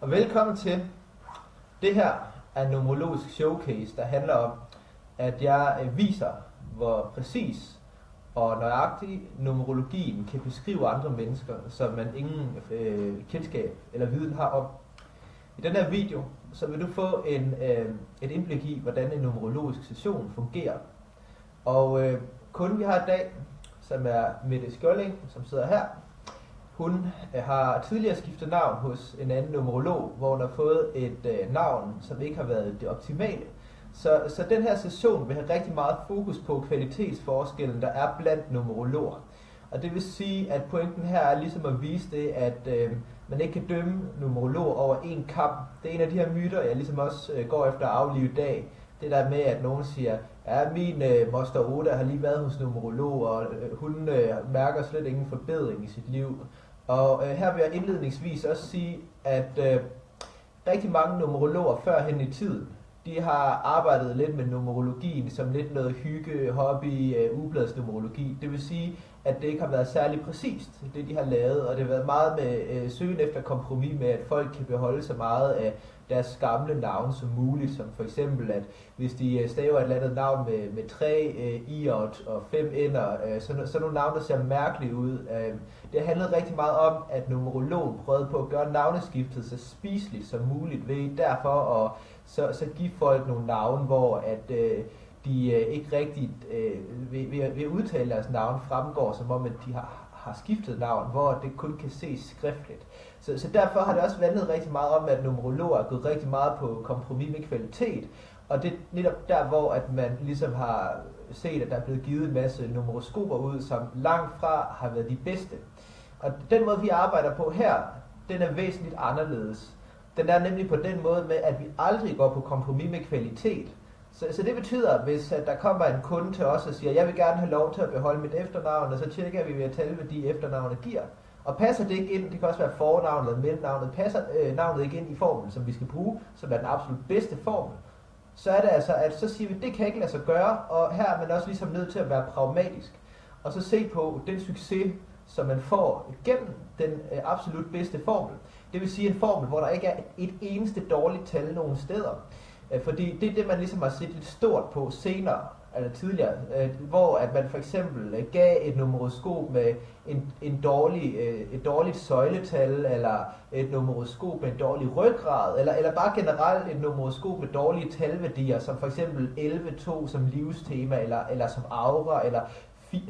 Og velkommen til. Det her er en numerologisk showcase, der handler om, at jeg viser, hvor præcis og nøjagtig numerologien kan beskrive andre mennesker, som man ingen kendskab eller viden har om. I den her video, så vil du få et indblik i, hvordan en numerologisk session fungerer. Og kunden vi har i dag, som er Mette Skjolding, som sidder her, hun har tidligere skiftet navn hos en anden numerolog, hvor hun har fået et navn, som ikke har været det optimale. Så den her session vil have rigtig meget fokus på kvalitetsforskellen, der er blandt numerologer. Og det vil sige, at pointen her er ligesom at vise det, at man ikke kan dømme numerologer over en kam. Det er en af de her myter, jeg ligesom også går efter at aflive i dag. Det der med, at nogen siger, ja, min moster Oda har lige været hos numerolog, og hun mærker slet ingen forbedring i sit liv. Og her vil jeg indledningsvis også sige, at rigtig mange numerologer førhen i tiden, de har arbejdet lidt med numerologien som lidt noget hygge, hobby, ubladsnumerologi. Det vil sige, at det ikke har været særlig præcist, det de har lavet, og det har været meget med søgen efter kompromis med, at folk kan beholde så meget af deres gamle navne som muligt, som for eksempel, at hvis de staver et eller andet navn med 3 i'er og 5 n'er, så nogle navne, der ser mærkelige ud. Det handlede rigtig meget om, at numerologen prøvede på at gøre navneskiftet så spiseligt som muligt, ved derfor at så give folk nogle navne, hvor at de ikke rigtigt ved at udtale deres navn fremgår, som om at de har skiftet navn, hvor det kun kan ses skriftligt. Så derfor har det også handlet rigtig meget om, at numerologer er gået rigtig meget på kompromis med kvalitet, og det er netop der, hvor at man ligesom har set, at der er blevet givet en masse numeroskoper ud, som langt fra har været de bedste. Og den måde, vi arbejder på her, den er væsentligt anderledes. Den er nemlig på den måde med, at vi aldrig går på kompromis med kvalitet. Så det betyder, hvis at der kommer en kunde til os og siger, jeg vil gerne have lov til at beholde mit efternavn, og så tjekker vi ved at tælle, hvad de efternavne giver. Og passer det ikke ind, det kan også være fornavnet eller mellemnavnet, passer navnet ikke ind i formlen, som vi skal bruge, som er den absolut bedste formel, så er det altså, at så siger vi, det kan ikke lade sig gøre, og her er man også ligesom nødt til at være pragmatisk, og så se på den succes, som man får gennem den absolut bedste formel. Det vil sige en formel, hvor der ikke er et eneste dårligt tal nogen steder. Fordi det er det, man ligesom har set lidt stort på senere, eller tidligere, hvor at man for eksempel gav et numeroskop med et dårligt søjletal, eller et numeroskop med en dårlig ryggrad, eller bare generelt et numeroskop med dårlige talværdier, som for eksempel 11-2 som livstema, eller som aura, eller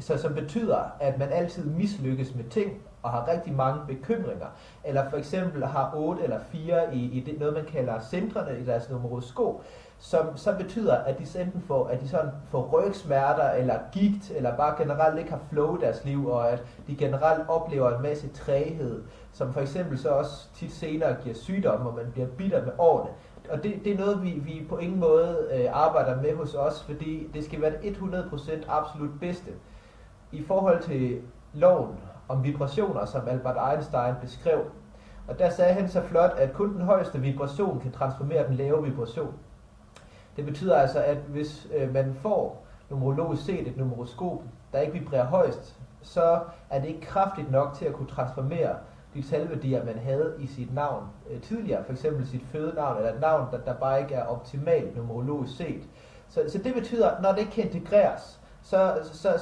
som betyder, at man altid mislykkes med ting, og har rigtig mange bekymringer, eller for eksempel har 8 eller 4 i det, noget man kalder centrene i deres numeroskop, som betyder, at de enten får rygsmerter, eller gigt, eller bare generelt ikke har flow i deres liv, og at de generelt oplever en masse træghed, som for eksempel så også tit senere giver sygdomme, og man bliver bitter med årene. Og det er noget, vi på ingen måde arbejder med hos os, fordi det skal være det 100% absolut bedste. I forhold til loven om vibrationer, som Albert Einstein beskrev. Og der sagde han så flot, at kun den højeste vibration kan transformere den lave vibration. Det betyder altså, at hvis man får numerologisk set et numeroskop, der ikke vibrerer højst, så er det ikke kraftigt nok til at kunne transformere de talværdier, man havde i sit navn tidligere, f.eks. sit fødenavn, eller et navn, der bare ikke er optimalt numerologisk set. Så det betyder, at når det ikke kan integreres, så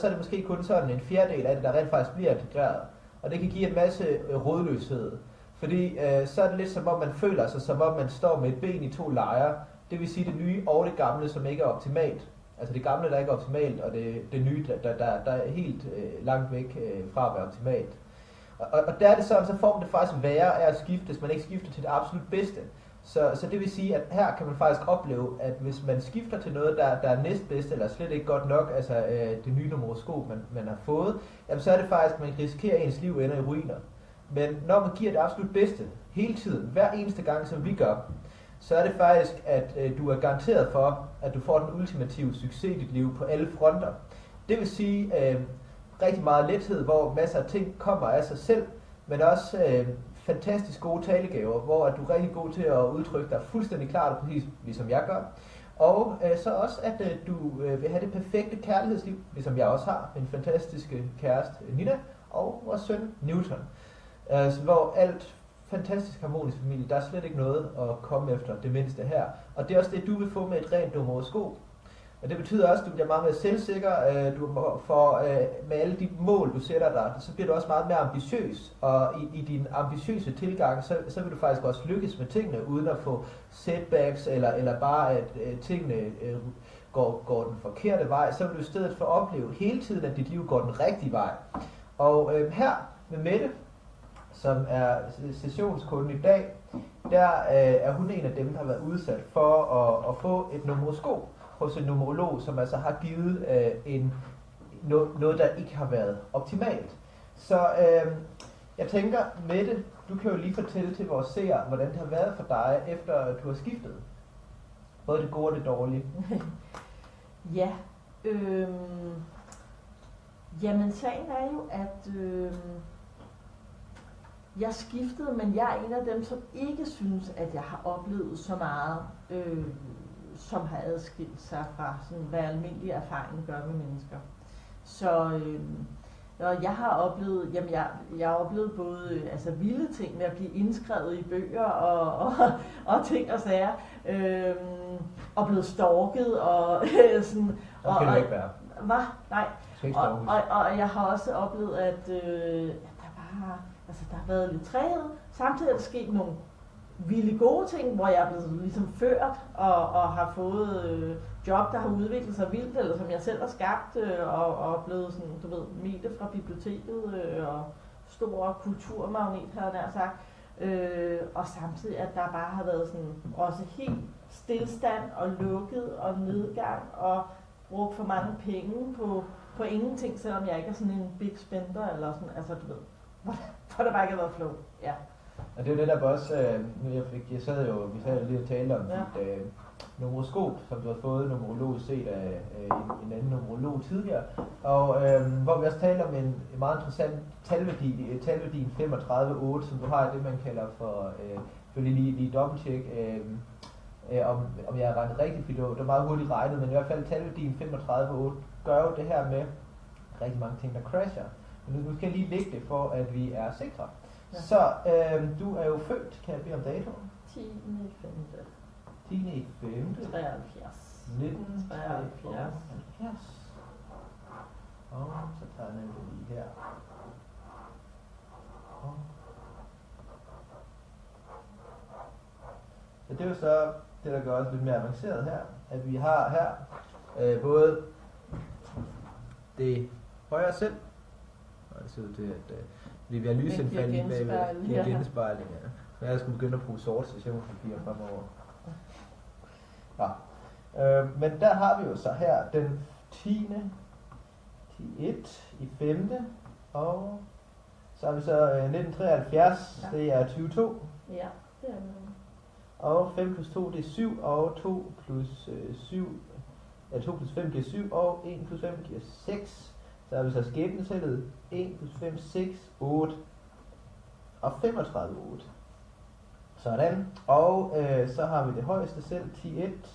er det måske kun sådan en fjerdedel af det, der rent faktisk bliver integreret. Og det kan give en masse rodløshed. Fordi så er det lidt som om man føler sig, som om man står med et ben i 2 lejre. Det vil sige det nye og det gamle, som ikke er optimalt. Altså det gamle, der ikke er optimalt, og det nye, der er helt langt væk fra at være optimalt. Og der er det sådan, så får man det faktisk værre af at skifte, hvis man ikke skifter til det absolut bedste. Så det vil sige, at her kan man faktisk opleve, at hvis man skifter til noget, der er næstbedst, eller slet ikke godt nok, altså det nye numeroskop, man har fået, jamen, så er det faktisk, at man risikerer, at ens liv ender i ruiner. Men når man giver det absolut bedste, hele tiden, hver eneste gang, som vi gør, så er det faktisk, at du er garanteret for, at du får den ultimative succes i dit liv på alle fronter. Det vil sige rigtig meget lethed, hvor masser af ting kommer af sig selv, men også fantastisk gode talegaver, hvor at du er rigtig god til at udtrykke dig fuldstændig klart og præcis, ligesom jeg gør. Og så også, at du vil have det perfekte kærlighedsliv, ligesom jeg også har, min fantastiske kæreste Nina, og vores søn Newton. Hvor alt fantastisk harmonisk familie. Der er slet ikke noget at komme efter det mindste her. Og det er også det, du vil få med et rent numeroskop. Og det betyder også, at du bliver meget mere selvsikker. Du får, med alle de mål, du sætter dig, så bliver du også meget mere ambitiøs. Og i din ambitiøse tilgang, så vil du faktisk også lykkes med tingene, uden at få setbacks, eller bare at tingene går den forkerte vej. Så vil du i stedet for opleve hele tiden, at dit liv går den rigtige vej. Og her med Mette, som er sessionskunden i dag, der er hun en af dem, der har været udsat for at få et numeroskop hos en numerolog, som altså har givet noget, der ikke har været optimalt. Så jeg tænker, Mette, du kan jo lige fortælle til vores seere, hvordan det har været for dig, efter du har skiftet. Både det gode og det dårlige. Ja, jamen sagen er jo, at jeg skiftede, men jeg er en af dem, som ikke synes, at jeg har oplevet så meget, som har adskilt sig fra, sådan, hvad almindelig erfaring gør med mennesker. Så jeg har oplevet, jamen jeg har oplevet både vilde ting med at blive indskrevet i bøger og ting og sager, og blevet stalket og sådan. Det skal du ikke være. Hvad? Nej. Og jeg har også oplevet, at der har været lidt træet. Samtidig er der sket nogle vilde gode ting, hvor jeg er blevet ligesom ført og har fået job, der har udviklet sig vildt, eller som jeg selv har skabt, og blevet sådan, du ved, Mette fra biblioteket, og stor kulturmagnet, har jeg nær sagt. Og samtidig, at der bare har været sådan også helt stillstand og lukket og nedgang og brugt for mange penge på ingenting, selvom jeg ikke er sådan en big spender, eller sådan, du ved, hvor der bare ikke har været flow. Ja. Og det er jo det der også, vi sad jo lige og talte om dit numeroskop, som du har fået numerologisk set af en anden numerolog tidligere, og hvor vi også talte om en meget interessant talværdien 35,8, som du har det, man kalder for, lige dobbelttjek, om jeg har regnet rigtigt, fordi det var meget hurtigt regnet, men i hvert fald talværdien 35,8 gør jo det her med rigtig mange ting, der crasher. Men nu skal jeg lige lægge det for, at vi er sikre. Ja. Så du er jo født, kan jeg bede om datoen? 10.5. 10.5. 73. 1973. Og så tager jeg nemlig lige her. Så det er jo så det, der gør os lidt mere avanceret her, at vi har her både det højre selv, og det ser ud til, at vi har lysindfald lige bagved. Det er genspejling, ja. Så jeg skulle begynde at bruge sort sessionspapir fremover. Ja. Men der har vi jo så her den 10. 10.1 i 5. Og så har vi så 1973, det er 22. Ja, det er det. Og 5 plus 2 det er 7, og 2 plus 7, 2 plus 5 giver 7, og 1 plus 5 giver 6. Så har vi så skæbnetallet 1 plus 5, 6, 8 og 35, 8. Sådan. Og så har vi det højeste selv, 10.1,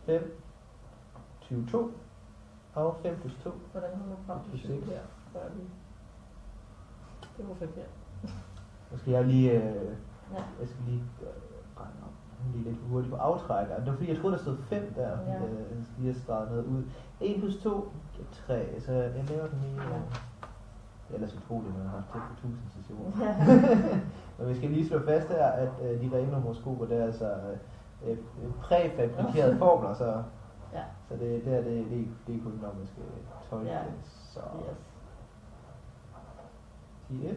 5, 22 og 5 plus 2. Hvordan kommer du frem til 7 her? Det var forkert. Nu skal jeg lige, jeg skal lige regne op. Lige lidt hurtigt på aftrækker. Det var fordi, jeg troede, der stod 5 der. Ja. Jeg skal lige have streget noget ud. 1 plus 2 giver 3, så jeg laver den lige. Det er ellers utroligt, når jeg har haft tæt på 1000 sessioner. Ja. Men vi skal lige slå fast her, at de rene numeroskoper, det er altså præfabrikerede formler, så det er kun, når man skal tolke det. Så 10.1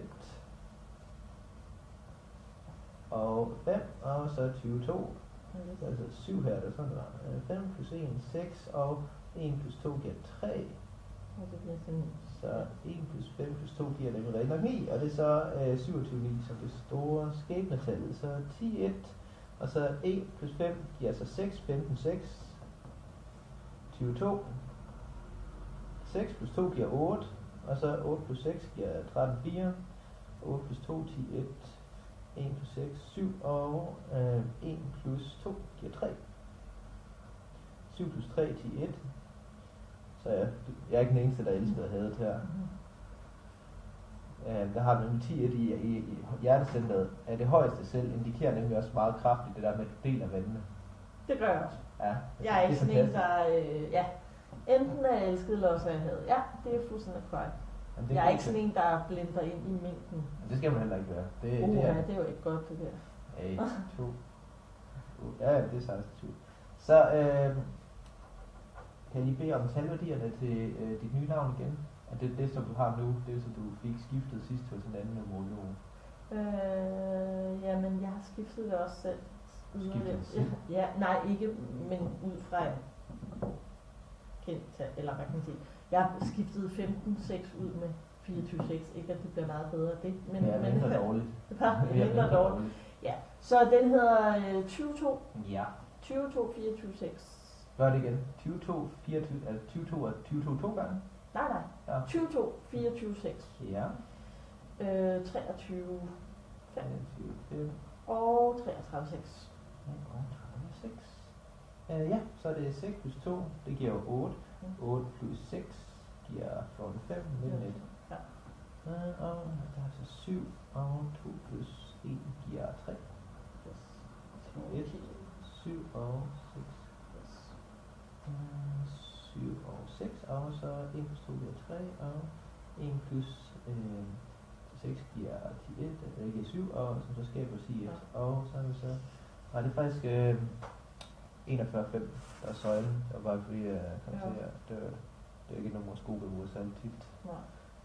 og 5, og så 22. Så altså 7 her, det er sådan der. 5 plus 1, 6, og 1 plus 2 giver 3. Så 1 plus 5 plus 2 giver nemlig rigtig nok 9, og det er så 27,9 som det store skæbnetallet. Så 10.1, og så 1 plus 5 giver så 6, 15, 6, 22. 6 plus 2 giver 8, og så 8 plus 6 giver 13, 4. 8 plus 2, 10, 1. 1 plus 6, 7, og 1 plus 2 giver 3. 7 plus 3, 10, 1. Så jeg er ikke den eneste, der elsker at have det her. Der har du 10 i hjertecentret. Det højeste selv indikerer nemlig også meget kraftigt det der med, at du deler vandene. Det gør jeg også. Ja, Jeg er ikke sådan en, fantastisk. der... enten er jeg elsket, eller også er jeg hadet. Ja, det er fuldstændig korrekt. Jamen, det Jeg er god ikke sådan ting. en, der blender ind i mængden. Men det skal man heller ikke være. Det Det er jo ikke godt, det der. 2. Ja, det er 16. Så kan I bede om talværdierne til dit nye navn igen? Er det som du har nu, det som du fik skiftet sidst hos en anden numerolog? Jamen, jeg har skiftet det også selv. Skiftet det selv? Ja, nej, ikke, men ud fra kendt tal, eller hvad kan man sige. Jeg har skiftet 15,6 ud med 24,6. Ikke at det bliver meget bedre det, men Ja, mindre dårligt. mindre dårligt. Ja, så den hedder 22. Ja. 22, 24,6. Gør det igen. 22, 24, altså 22 og 22 to gange? Nej. Ja. 22, 24,6. Ja. 23, 5 5 og 33,6. og 36. Ja, så er det 6 plus 2, det giver jo 8. 8 plus 6 giver 5, 19. Ja. Og der er så 7, og 2 plus 1 giver 3. 1, 7 og 6. 7 og 6, og så 1 plus 2 giver 3, og 1 plus 6 giver 10, det giver 7, og som så skaber sig 1. Og så er det så... Nej, det er faktisk 41,5, der er søjlen. Det var bare fordi, jeg kom til at det er ikke nogen sko, der bruger særlig tit. Nej.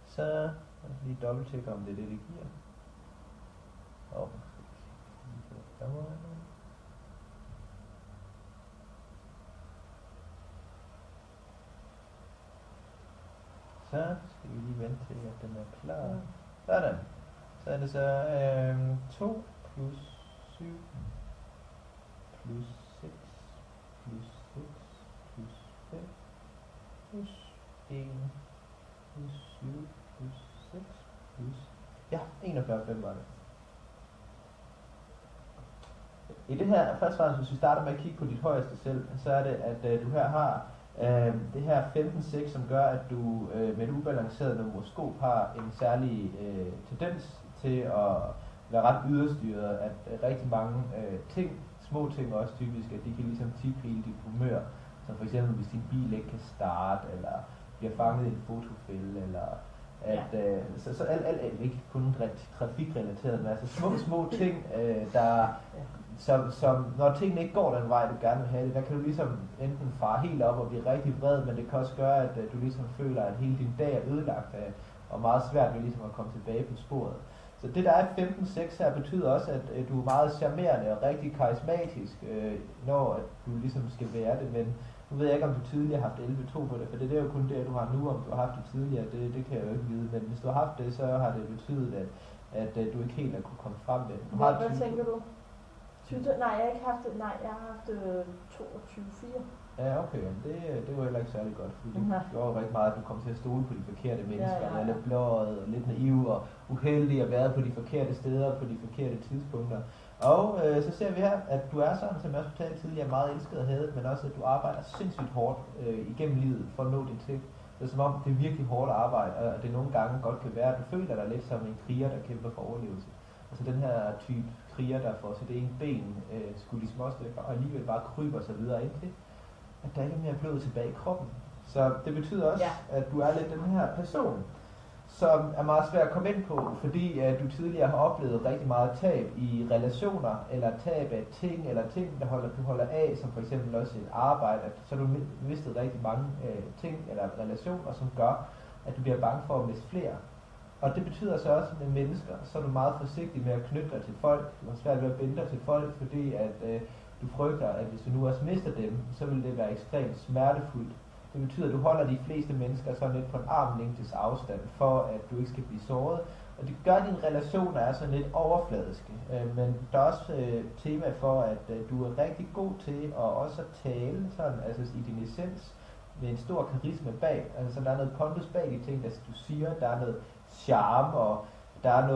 Så lad os lige dobbelttjekke, om det er det, det giver. Så skal vi lige vente til, at den er klar. Sådan. Så er det så 2 plus 7 plus 6 plus 6 plus 5 plus 1 plus 7 plus 6 plus... Ja, 41,5 var det. I det her, først og fremmest, hvis vi starter med at kigge på dit højeste selv, så er det, at du her har det her 15,6, som gør, at du med et ubalanceret numeroskop har en særlig tendens til at være ret yderstyret, at rigtig mange ting, små ting også typisk, at de kan ligesom tippe hele dit humør. Som for eksempel, hvis din bil ikke kan starte, eller bliver fanget i en fotofælde, eller at, så alt ikke kun trafikrelateret, men altså små ting, der som når tingene ikke går den vej, du gerne vil have det, der kan du ligesom enten fare helt op og blive rigtig vred, men det kan også gøre, at du ligesom føler, at hele din dag er ødelagt af, og meget svært ved ligesom at komme tilbage på sporet. Så det der er 15,6 her betyder også, at du er meget charmerende og rigtig karismatisk, når at du ligesom skal være det, men nu ved jeg ikke, om du tidligere har haft 11,2 på det, for det er jo kun det, du har nu, om du har haft det tidligere, det kan jeg jo ikke vide, men hvis du har haft det, så har det betydet, at du ikke helt har kunne komme frem med. Hvad tænker du? Nej, jeg har ikke haft det. Nej, jeg har haft 22,4. Ja, okay. Det var heller ikke særlig godt, fordi det gjorde rigtig meget, at du kom til at stole på de forkerte mennesker, og lidt blåret, og lidt naiv og uheldig, og været på de forkerte steder, på de forkerte tidspunkter. Og så ser vi her, at du er sådan, som jeg også fortalte tidligere, meget elsket og hadet, men også, at du arbejder sindssygt hårdt igennem livet for at nå din ting. Det er som om, det er virkelig hårdt arbejde, og det nogle gange godt kan være, at du føler dig lidt som en kriger, der kæmper for overlevelse. Altså den her type kriger, der får sit ene ben skudt i småstykker, og alligevel bare kryber sig videre indtil, at der ikke er mere blod tilbage i kroppen. Så det betyder også, at du er lidt den her person, som er meget svær at komme ind på, fordi du tidligere har oplevet rigtig meget tab i relationer, eller tab af ting, eller ting, du holder af, som for eksempel også et arbejde, så har du mistet rigtig mange ting eller relationer, som gør, at du bliver bange for at miste flere. Og det betyder så også med mennesker, så er du meget forsigtig med at knytte dig til folk. Du har svært ved at binde dig til folk, fordi at du frygter, at hvis du nu også mister dem, så vil det være ekstremt smertefuldt. Det betyder, at du holder de fleste mennesker sådan lidt på en armlængdes afstand, for at du ikke skal blive såret. Og det gør, at dine relationer er sådan lidt overfladiske. Men der er også tema for, at du er rigtig god til at også tale sådan, altså i din essens, med en stor karisma bag. Altså der er noget pondus bag de ting, der du siger, der er noget charme, og der er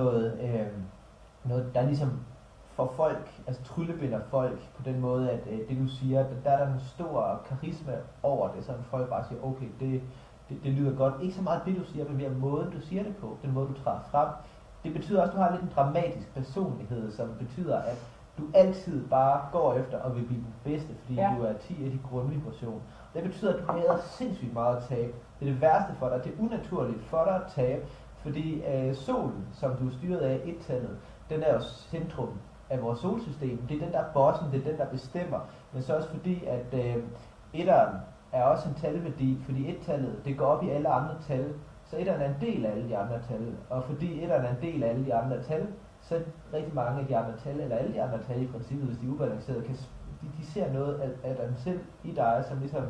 noget, der ligesom for folk, altså tryllebinder folk på den måde, at det du siger, der er der en stor karisma over det, så folk bare siger, okay, det lyder godt. Ikke så meget det, du siger, men mere måden, du siger det på. Den måde, du træder frem. Det betyder også, at du har lidt en dramatisk personlighed, som betyder, at du altid bare går efter og vil blive den bedste, fordi du er 10 af de grundvibration. Det betyder, at du hader sindssygt meget at tabe. Det er det værste for dig. Det er unaturligt for dig at tabe, fordi solen, som du er styret af, et-tallet, den er jo centrum af vores solsystem. Det er den, der er bossen, det er den, der bestemmer. Men så også fordi, at etteren er også en talværdi, fordi et-tallet, det går op i alle andre tal. Så etteren er en del af alle de andre tal. Og fordi etteren er en del af alle de andre tal, så rigtig mange af de andre tal, eller alle de andre tal i princippet, hvis de er ubalancerede, de ser noget af dem selv i dig, som ligesom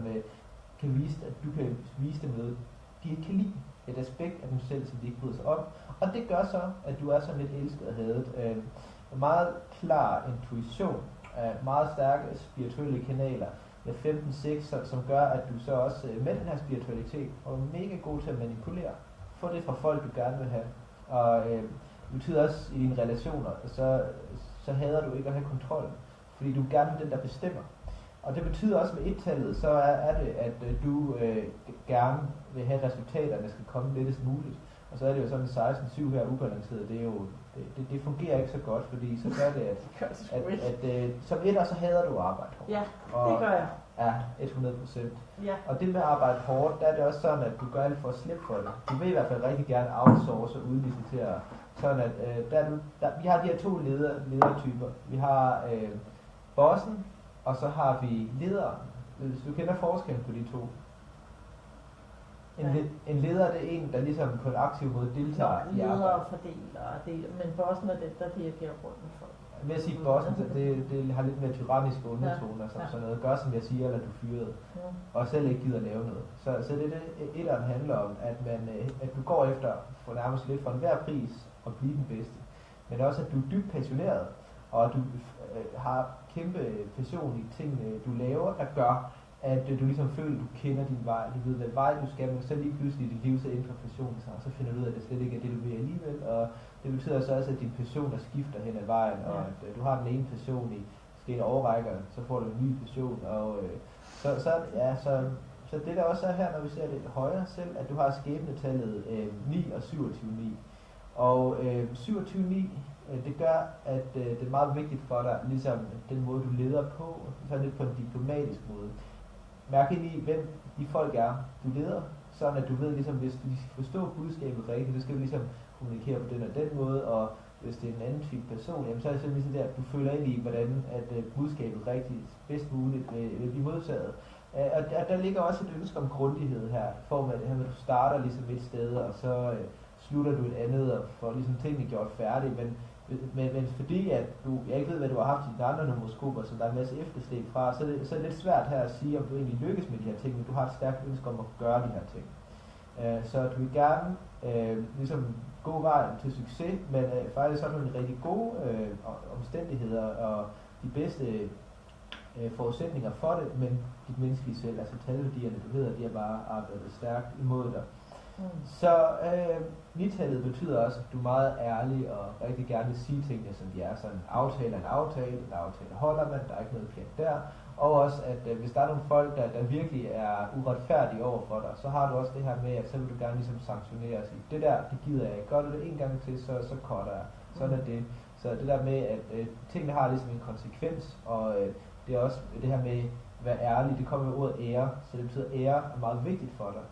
kan vise, at du kan vise dem noget, de ikke kan lide. Et aspekt af dem selv, som de ikke bryder sig om. Og det gør så, at du er sådan lidt elsket og hadet. Meget klar intuition, meget stærke spirituelle kanaler med 15-6, som gør, at du så også med den her spiritualitet er mega god til at manipulere. Få det fra folk, du gerne vil have. Og det betyder også i dine relationer, så hader du ikke at have kontrol, fordi du er gerne den, der bestemmer. Og det betyder også med et-tallet, så er det, at du gerne vil have resultaterne skal komme lettest muligt. Og så er det jo sådan 16-7 her ubalanceret, det fungerer ikke så godt, fordi så gør det, at som etter, så hader du at arbejde hårdt. Ja, det gør jeg. Ja, 100%. Ja. Og det med at arbejde hårdt, der er det også sådan, at du gør alt for at slippe for det. Du vil i hvert fald rigtig gerne outsource og udlicitere. Sådan at vi har de her to ledertyper. Vi har bossen, og så har vi lederen. Hvis du kender forskellen på de to. En leder, det er en, der ligesom på en aktiv måde deltager i arbejdet. Leder og fordeler, men bossen er den, der dirigerer rundt med folk. Jeg vil sige, bossen, det har lidt mere tyranniske undertoner, som sådan noget. Gør som jeg siger, eller du fyrer det. Og selv ikke gider lave noget. Så det er det, etteren handler om, at du går efter for nærmest lidt for enhver pris at blive den bedste. Men også, at du er dybt passioneret, og at du har kæmpe passion i tingene, du laver, der gør, at du ligesom føler, at du kender din vej, du ved, hvad vej du skal, men så lige pludselig i dit liv, så ændrer passionen sig, og så finder du ud af, at det slet ikke er det, du vil alligevel, og det betyder så også, at din passion, der skifter hen ad vejen, og at du har den ene passion i måske en årrække, så får du en ny passion, og så det der også er her, når vi ser det højere selv, at du har skæbnetallet 9 og 27-9, og 27-9, det gør, at det er meget vigtigt for dig, ligesom den måde, du leder på, så lidt på en diplomatisk måde. Mærk ind i, hvem de folk er, du leder, sådan at du ved, ligesom, hvis du skal forstå budskabet rigtigt, så skal du ligesom kommunikere på den og den måde, og hvis det er en anden type person, jamen, så er det simpelthen der, at du føler ind i, hvordan at budskabet rigtigt bedst muligt vil blive modtaget. Og der ligger også et ønske om grundighed her, i form af det her, at du starter ligesom et sted, og så slutter du et andet, og får ligesom tingene gjort færdigt, men fordi at jeg ikke ved, hvad du har haft i dine andre numeroskoper, så der er en masse efterslæb fra, så er det lidt svært her at sige, om du egentlig lykkes med de her ting, men du har et stærkt ønske om at gøre de her ting. Så du vil gerne ligesom gå vejen til succes, men faktisk har du en rigtig gode omstændigheder og de bedste forudsætninger for det, men dit menneskelige selv, altså talværdierne, du ved, at de har bare arbejdet stærkt imod dig. Så nitallet betyder også, at du er meget ærlig og rigtig gerne vil sige tingene, som de er. Så en aftale holder man, der er ikke noget pjat der. Og også, at hvis der er nogle folk, der virkelig er uretfærdige over for dig, så har du også det her med, at så vil du gerne ligesom sanktionere og sige, det der, det gider jeg ikke. Gør du det en gang til, så cutter jeg. Sådan er det. Så det der med, at tingene har ligesom en konsekvens, og det er også det her med at være ærlig, det kommer med ordet ære, så det betyder, at ære er meget vigtigt for dig.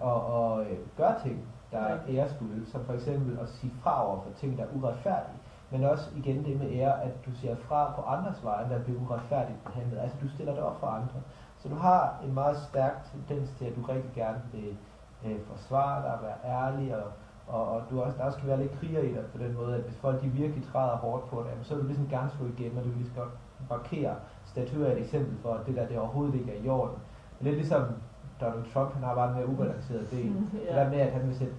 Og gøre ting, der er æresfulde, som for eksempel at sige fra over for ting, der er uretfærdige, men også igen det med ære, at du siger fra på andres veje, der bliver uretfærdigt behandlet. Altså du stiller dig op for andre. Så du har en meget stærk tendens til, at du rigtig gerne vil forsvare dig, være ærlig, og du også, der også kan være lidt kriger i dig på den måde, at hvis folk de virkelig træder hårdt på dig, så vil du ligesom gerne slå igennem, og du vil lige så godt markere, statuere et eksempel for, at det der overhovedet ikke er i orden. Lidt ligesom Donald Trump, han har bare en mere ubalanceret del. Det der med, at han vil sætte,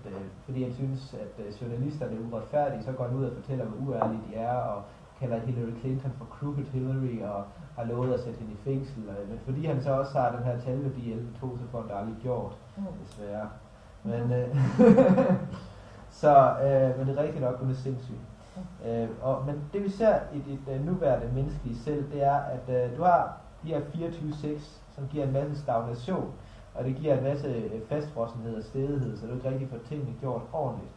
fordi han synes, at journalisterne er uretfærdige, så går han ud og fortæller, hvor uærlige de er, og kalder Hillary Clinton for Crooked Hillary, og har lovet at sætte hende i fængsel. Men fordi han så også har den her talværdi 11-2, så får han det aldrig gjort, desværre. Men, men det er rigtigt nok, hun er sindssyg. Men det vi ser i dit nuværende menneskelige selv, det er, at du har de her 24-6, som giver en masse stagnation. og det giver en masse fastfrossenhed og stedighed, så du ikke rigtig får tingene gjort ordentligt.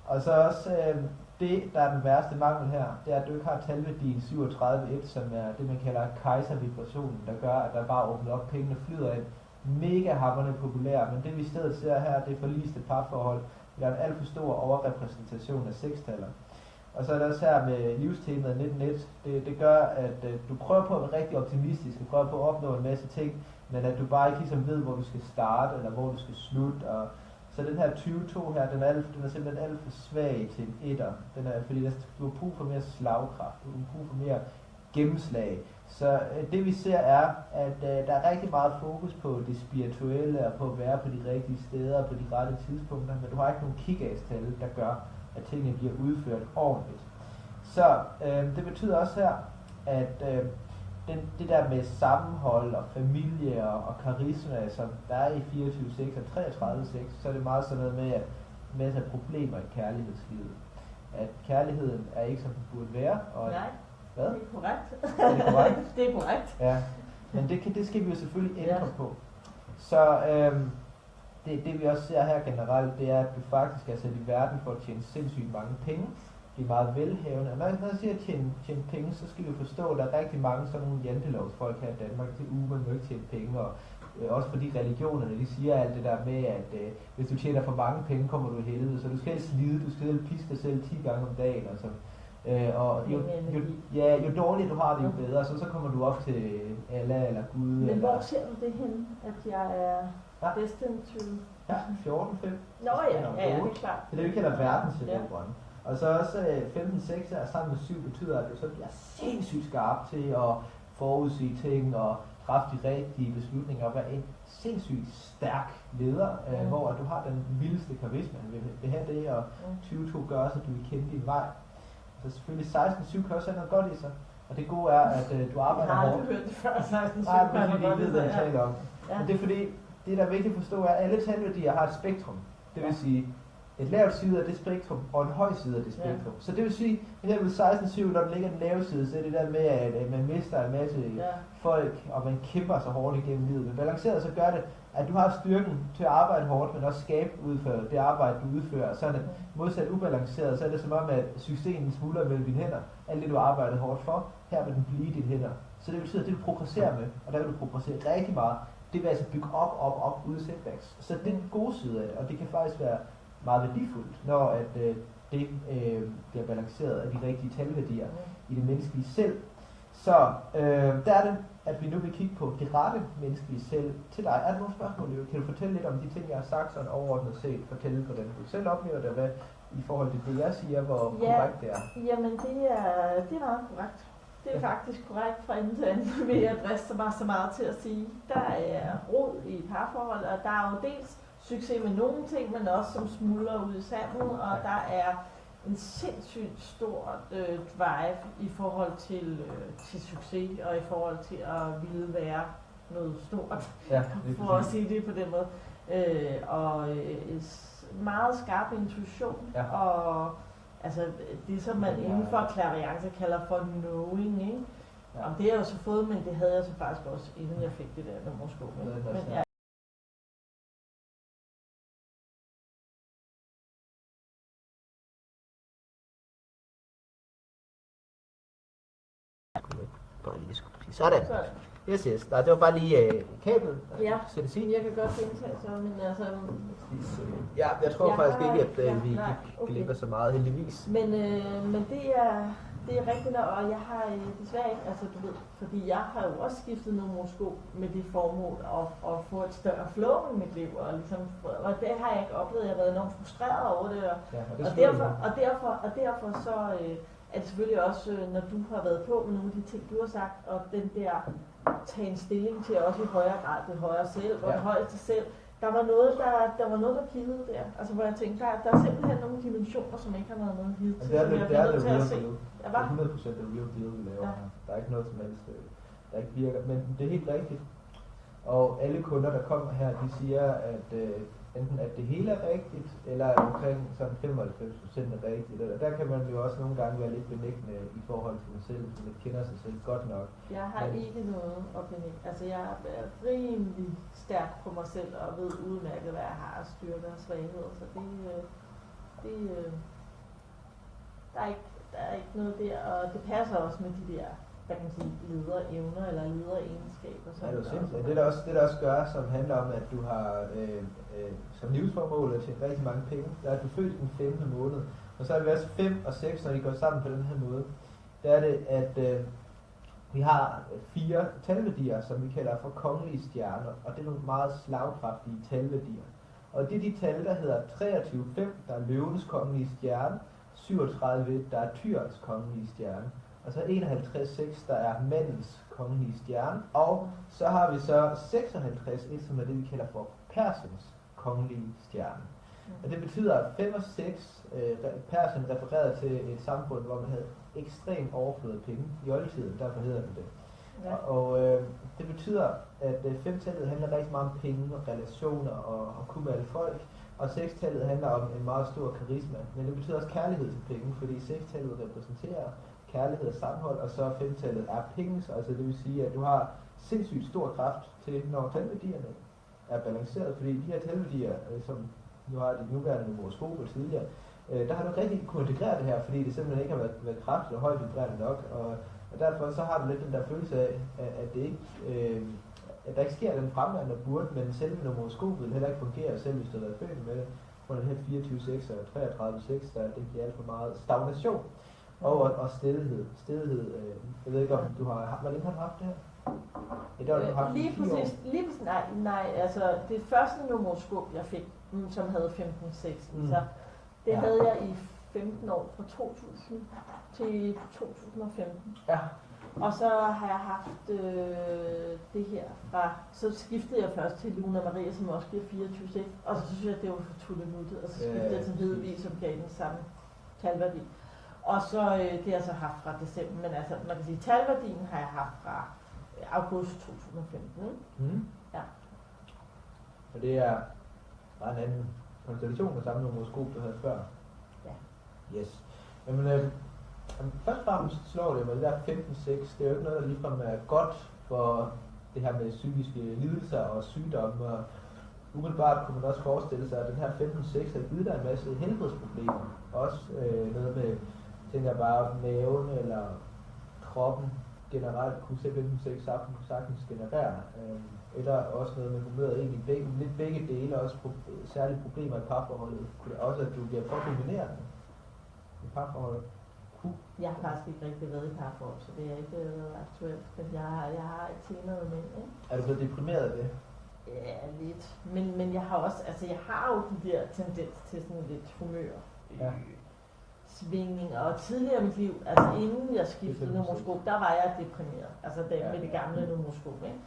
Og så også det, der er den værste mangel her, det er, at du ikke har talværdien 37.1, som er det, man kalder kejservibrationen, der gør, at der bare åbner op, pengene flyder ind. Mega hamrende populær, men det vi i stedet ser her, det er forliste parforhold. Der er en alt for stor overrepræsentation af sekstaller. Og så er der også her med livstemaet 19.1. Det gør, at du prøver på at være rigtig optimistisk, og prøver på at opnå en masse ting, men at du bare ikke ligesom ved, hvor du skal starte, eller hvor du skal slutte. Og så den her 22 her, den er simpelthen alt for svag til en etter. Fordi du har brug for mere slagkraft, du har brug for mere gennemslag. Så det vi ser er, at der er rigtig meget fokus på det spirituelle, og på at være på de rigtige steder, på de rette tidspunkter, men du har ikke nogen kick-ass-tal, der gør, at tingene bliver udført ordentligt. Så det betyder også her, at det der med sammenhold og familie og karisma, som der er i 24.6 og 33.6, så er det meget sådan noget med, at masser af problemer i kærlighedslivet. At kærligheden er ikke som den burde være. Og Nej, hvad? det er korrekt. Er det korrekt? Det er korrekt. Ja, men det skal vi jo selvfølgelig ændre på. Så det vi også ser her generelt, det er, at du faktisk er sat i verden for at tjene sindssygt mange penge. De er meget velhavende. Og når jeg siger at tjene penge, så skal vi forstå, at der er rigtig mange sådan nogle jantelovsfolk her i Danmark. Det man må ikke tjene penge, og også fordi religionerne, de siger alt det der med, at hvis du tjener for mange penge, kommer du i helvede. Så du skal helst lide, du skal helst piske dig selv 10 gange om dagen. Altså. Og jo dårligere du har det, jo bedre. Så kommer du op til Allah eller Gud. Men hvor ser du det henne, at jeg er destined to? Ja, 14-5. Nå ja, det er klart. Det er det, vi kalder verdenscerebron. Og så også 15-6 er sammen med 7 betyder, at du så bliver sindssygt skarp til at forudsige ting og træffe de rigtige beslutninger og være en sindssygt stærk leder, hvor du har den vildeste karisma. Vil have det, og 22 gør også, at du vil kende din vej. Så selvfølgelig 16-7 kan også have noget godt i sig. Og det gode er, at du arbejder hårdt. Jeg har aldrig hørt det før, 16-7 Nej, men fordi de ved, hvad jeg taler om. Ja. Men det er fordi, det der er vigtigt at forstå er, at alle talværdier har et spektrum. Det vil sige, et lavt side af det spektrum, og en høj side af det spektrum. Så det vil sige, at her ved 16-7, når den ligger den lave side, så er det der med, at man mister en masse folk, og man kæmper så hårdt igennem livet. Men balanceret så gør det, at du har styrken til at arbejde hårdt, men også skabe ud for det arbejde, du udfører. Så er det modsat ubalanceret, så er det som om, at succesen smuldrer mellem dine hænder. Alt det, du har arbejdet hårdt for, her vil den blive i dine hænder. Så det betyder, at det du progresserer med, og der vil du progressere rigtig meget, det vil altså bygge op ude i setbacks. Så det er den gode side af det, og det kan faktisk være meget værdifuldt, når at, det bliver balanceret af de rigtige talværdier i det menneskelige selv. Så der er det, at vi nu vil kigge på det rette menneskelige selv til dig. Er der nogle spørgsmål, Leo? Kan du fortælle lidt om de ting, jeg har sagt sådan overordnet set? Fortælle, hvordan du selv oplever det, hvad i forhold til det, jeg siger, hvor korrekt det er? Jamen, det er meget korrekt. Det er faktisk korrekt fra ende til anden, vil jeg driste mig så meget til at sige. Der er rod i parforhold, og der er jo dels succes med nogle ting, men også som smuldrer ud i sandet, og der er en sindssygt stor drive i forhold til succes, og i forhold til at ville være noget stort, for at sige det på den måde. Meget skarp intuition, og altså det som man inden for klaverance kalder for knowing, ikke? Ja. Og det har jeg jo så fået, men det havde jeg så faktisk også, inden jeg fik det der nummersko med. Men ja. Sådan. Yes. Nej, det var bare lige kablet. Ja, skal det sige? jeg kan godt gentage så, men altså... Ja, jeg tror faktisk ikke, at vi glipper så meget, heldigvis. Men det er rigtigt, og jeg har desværre ikke, altså du ved, fordi jeg har jo også skiftet nogle sko med det formål at få et større flow i mit liv, og det har jeg ikke oplevet. Jeg har været enormt frustreret over det, og derfor så er det selvfølgelig også, når du har været på med nogle af de ting, du har sagt, og den der tage en stilling til også i højere grad det højere selv, og det højeste selv. Der var noget, der kildede der. Altså hvor jeg tænkte, der er simpelthen nogle dimensioner, som ikke har været noget hidtil. Det er det, det er real se. deal. Det er 100% det real deal, vi laver her. Der er ikke noget som helst, der ikke virker. Men det er helt rigtigt. Og alle kunder, der kommer her, de siger, at enten at det hele er rigtigt, eller omkring sådan 95% er rigtigt. Og der kan man jo også nogle gange være lidt benægtende i forhold til sig selv, hvis man ikke kender sig selv godt nok. Jeg har ikke noget at benægte. Altså jeg er rimelig stærk på mig selv og ved udmærket, hvad jeg har af styrker og svagheder. Så der er ikke noget der, og det passer også med de der, hvad kan man sige, lederevner eller lederegenskaber. Ja, det er sindssygt. Det der også gør, som handler om, at du har som livsformål at tjene rigtig mange penge. Der er du født i den 5. måned, og så er det også 5 og 6, når de går sammen på den her måde. Der er det, at vi har 4 talværdier, som vi kalder for kongelige stjerner, og det er nogle meget slagkraftige talværdier. Og det er de tal, der hedder 23,5, der er løvens kongelige stjerne, 37, der er tyrens kongelige stjerne, og så 51,6, der er mandens kongelige stjerne, og så har vi så 56,1, som er det, vi kalder for Persiens kongelige stjerne. Og det betyder, at 5 og 6, Persien refererede til et samfund, hvor man havde ekstremt overflod af penge i oldtiden, derfor hedder det det. Ja. Og det betyder, at 5-tallet handler rigtig meget om penge og relationer og kunne med alle folk, og 6-tallet handler om en meget stor karisma, men det betyder også kærlighed til penge, fordi 6-tallet repræsenterer kærlighed og sammenhold, og så 5-tallet er penge, altså det vil sige, at du har sindssygt stor kraft til, når talværdierne er balanceret, fordi de her talværdier, som nu har de nuværende horoskop og tidligere, der har du ikke rigtig kunne integrere det her, fordi det simpelthen ikke har været kraftigt og højt vibrerende nok, og derfor så har du lidt den der følelse af, at det ikke, at der ikke sker den fremgang, der burde, men selve horoskopet heller ikke fungerer, selv hvis du har været født med det, på den her 24-6 og 33-6, der det giver alt for meget stagnation og stedighed. Jeg ved ikke, om du har, hvor længe har du haft det her? Lige præcis, nej, altså det første horoskop, jeg fik, som havde 15-6, så det havde jeg i 15 år, fra 2000 til 2015. Ja. Og så har jeg haft det her fra, så skiftede jeg først til Luna Maria, som også giver 24-6, og så synes jeg, at det var for tullenuttet, og så skiftede jeg til Hedvig, som gav den samme talværdi. Og så det har jeg så haft fra december, men altså man kan sige, talværdien har jeg haft fra august 2015. Ja. Og det er bare en anden konstellation med samme horoskop, du havde før. Ja. Yes. Jamen, først og fremmest slår det med det der 15-6. Det er jo ikke noget, der ligefrem er godt for det her med psykiske lidelser og sygdomme. Og umiddelbart kunne man også forestille sig, at den her 15-6 har givet dig en masse helbredsproblemer. Også noget med, tænker jeg bare, maven eller kroppen generelt kunne 15-6 sagtens generere. Eller også noget med humøret, egentlig lidt begge dele, også særlige problemer i parforholdet. Kunne det også, at du bliver for dominerende i parforholdet? Jeg har faktisk ikke rigtig været i parforhold, så det er ikke aktuelt. Men jeg har et tema med mænd, ikke? Er du blevet deprimeret af det? Ja, lidt. Men jeg har også, altså jeg har jo de der tendens til sådan lidt humør. Ja. Svingninger. Og tidligere i mit liv, altså inden jeg skiftede horoskop, der var jeg deprimeret. Altså med det gamle horoskop, ikke?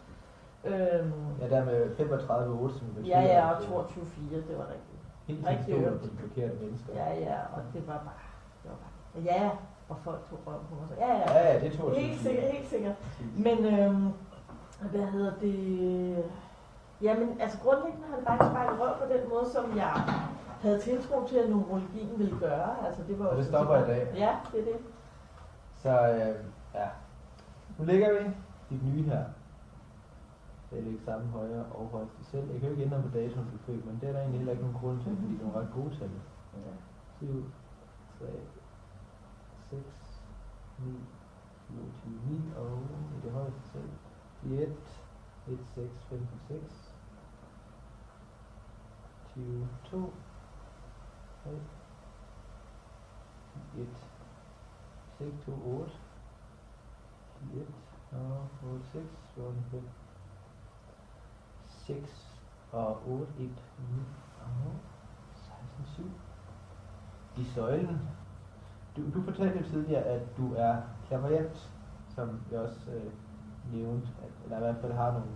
Ja, der med 35-8, som betyder... Ja, og 22-4, det var rigtigt. Helt stort på de forkerte mennesker. Ja, og det var bare... Ja, og folk tog røven på mig. Så Ja, det tog helt sikkert. Men, hvad hedder det... Jamen, altså grundlæggende har det faktisk bare røv på den måde, som jeg havde tiltro til, at numerologien ville gøre. Altså, det var og det stopper i dag. Ja, det er det. Så, ja. Nu ligger vi dit nye her. Det er ikke sammen højre og højre til selv. Jeg kan jo ikke ændre på datoen, du født, men det er der egentlig heller ikke nogen grund til, fordi det er ret gode tal. 7, 3, 6, 9, 29, og i det højeste selv. 1, 1, 6, 5, 6, 22, 3, 1, 6, 2, 8, 1, og 8, 6, 14, 5, 6, og 8, 1, 9, og 16, 7. I søjlen. Du fortalte jo tidligere, at du er clairvoyant, som jeg også nævnte, eller i hvert fald har nogle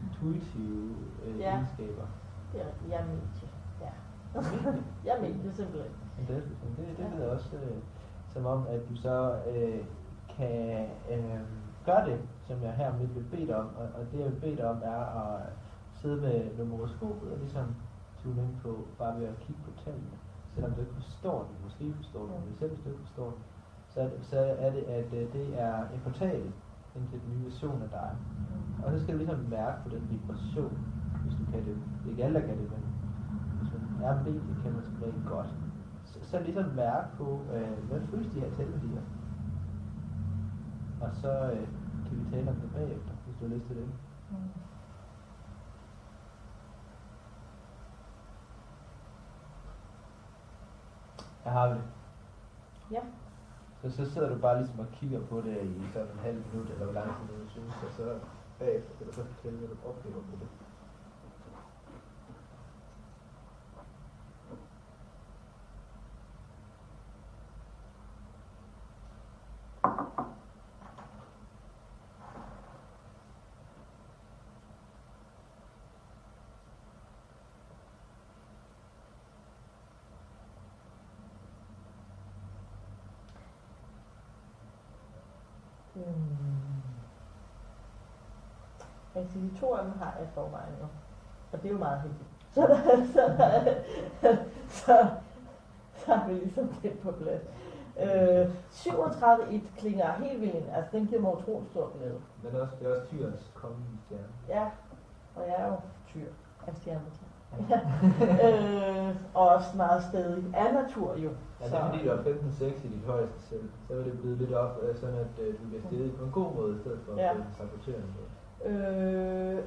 intuitive egenskaber. Ja, jeg er medie. Ja. Jeg er medie, simpelthen. Det lyder også som om, at du så kan gøre det, som jeg hermed vil bede dig om. Og det jeg vil bede dig om er at sidde med numeroskopet og ligesom tune ind på, bare ved at kigge på tallene. Selvom du ikke forstår det, måske forstår det, men selv hvis du ikke forstår det, så er det, at det er en portal ind til den nye version af dig. Og så skal du ligesom mærke på den vibration, hvis du kan det. Det er ikke alle, der kan det, men hvis man er med det, kan man som regel godt. Så ligesom mærke på, hvad føles de her talværdier. Og så kan vi tale om det bagefter, hvis du har lyst til det. Jeg har det. Ja. Så sidder du bare ligesom og kigger på det i sådan en halv minut, eller hvor lang tid du synes, og så bagefter kan du så fortælle, hvad du oplever på det. Jeg kan sige, de 2 af dem har jeg i forvejen nu. Og det er jo meget heldigt. Så er vi ligesom det på plads. 37.1 klinger helt vildt ind. Altså den giver mig utrolig stor glæde. Men det er også tyrens kongelige stjerne. Ja, og jeg er jo tyr af stjernetegn. Ja. Og også meget stedig af natur jo. Ja, det er fordi du er 15-6 i dit højeste selv. Så er det blevet lidt op, sådan at du bliver stedig på en god måde, i stedet for at blive saboteret.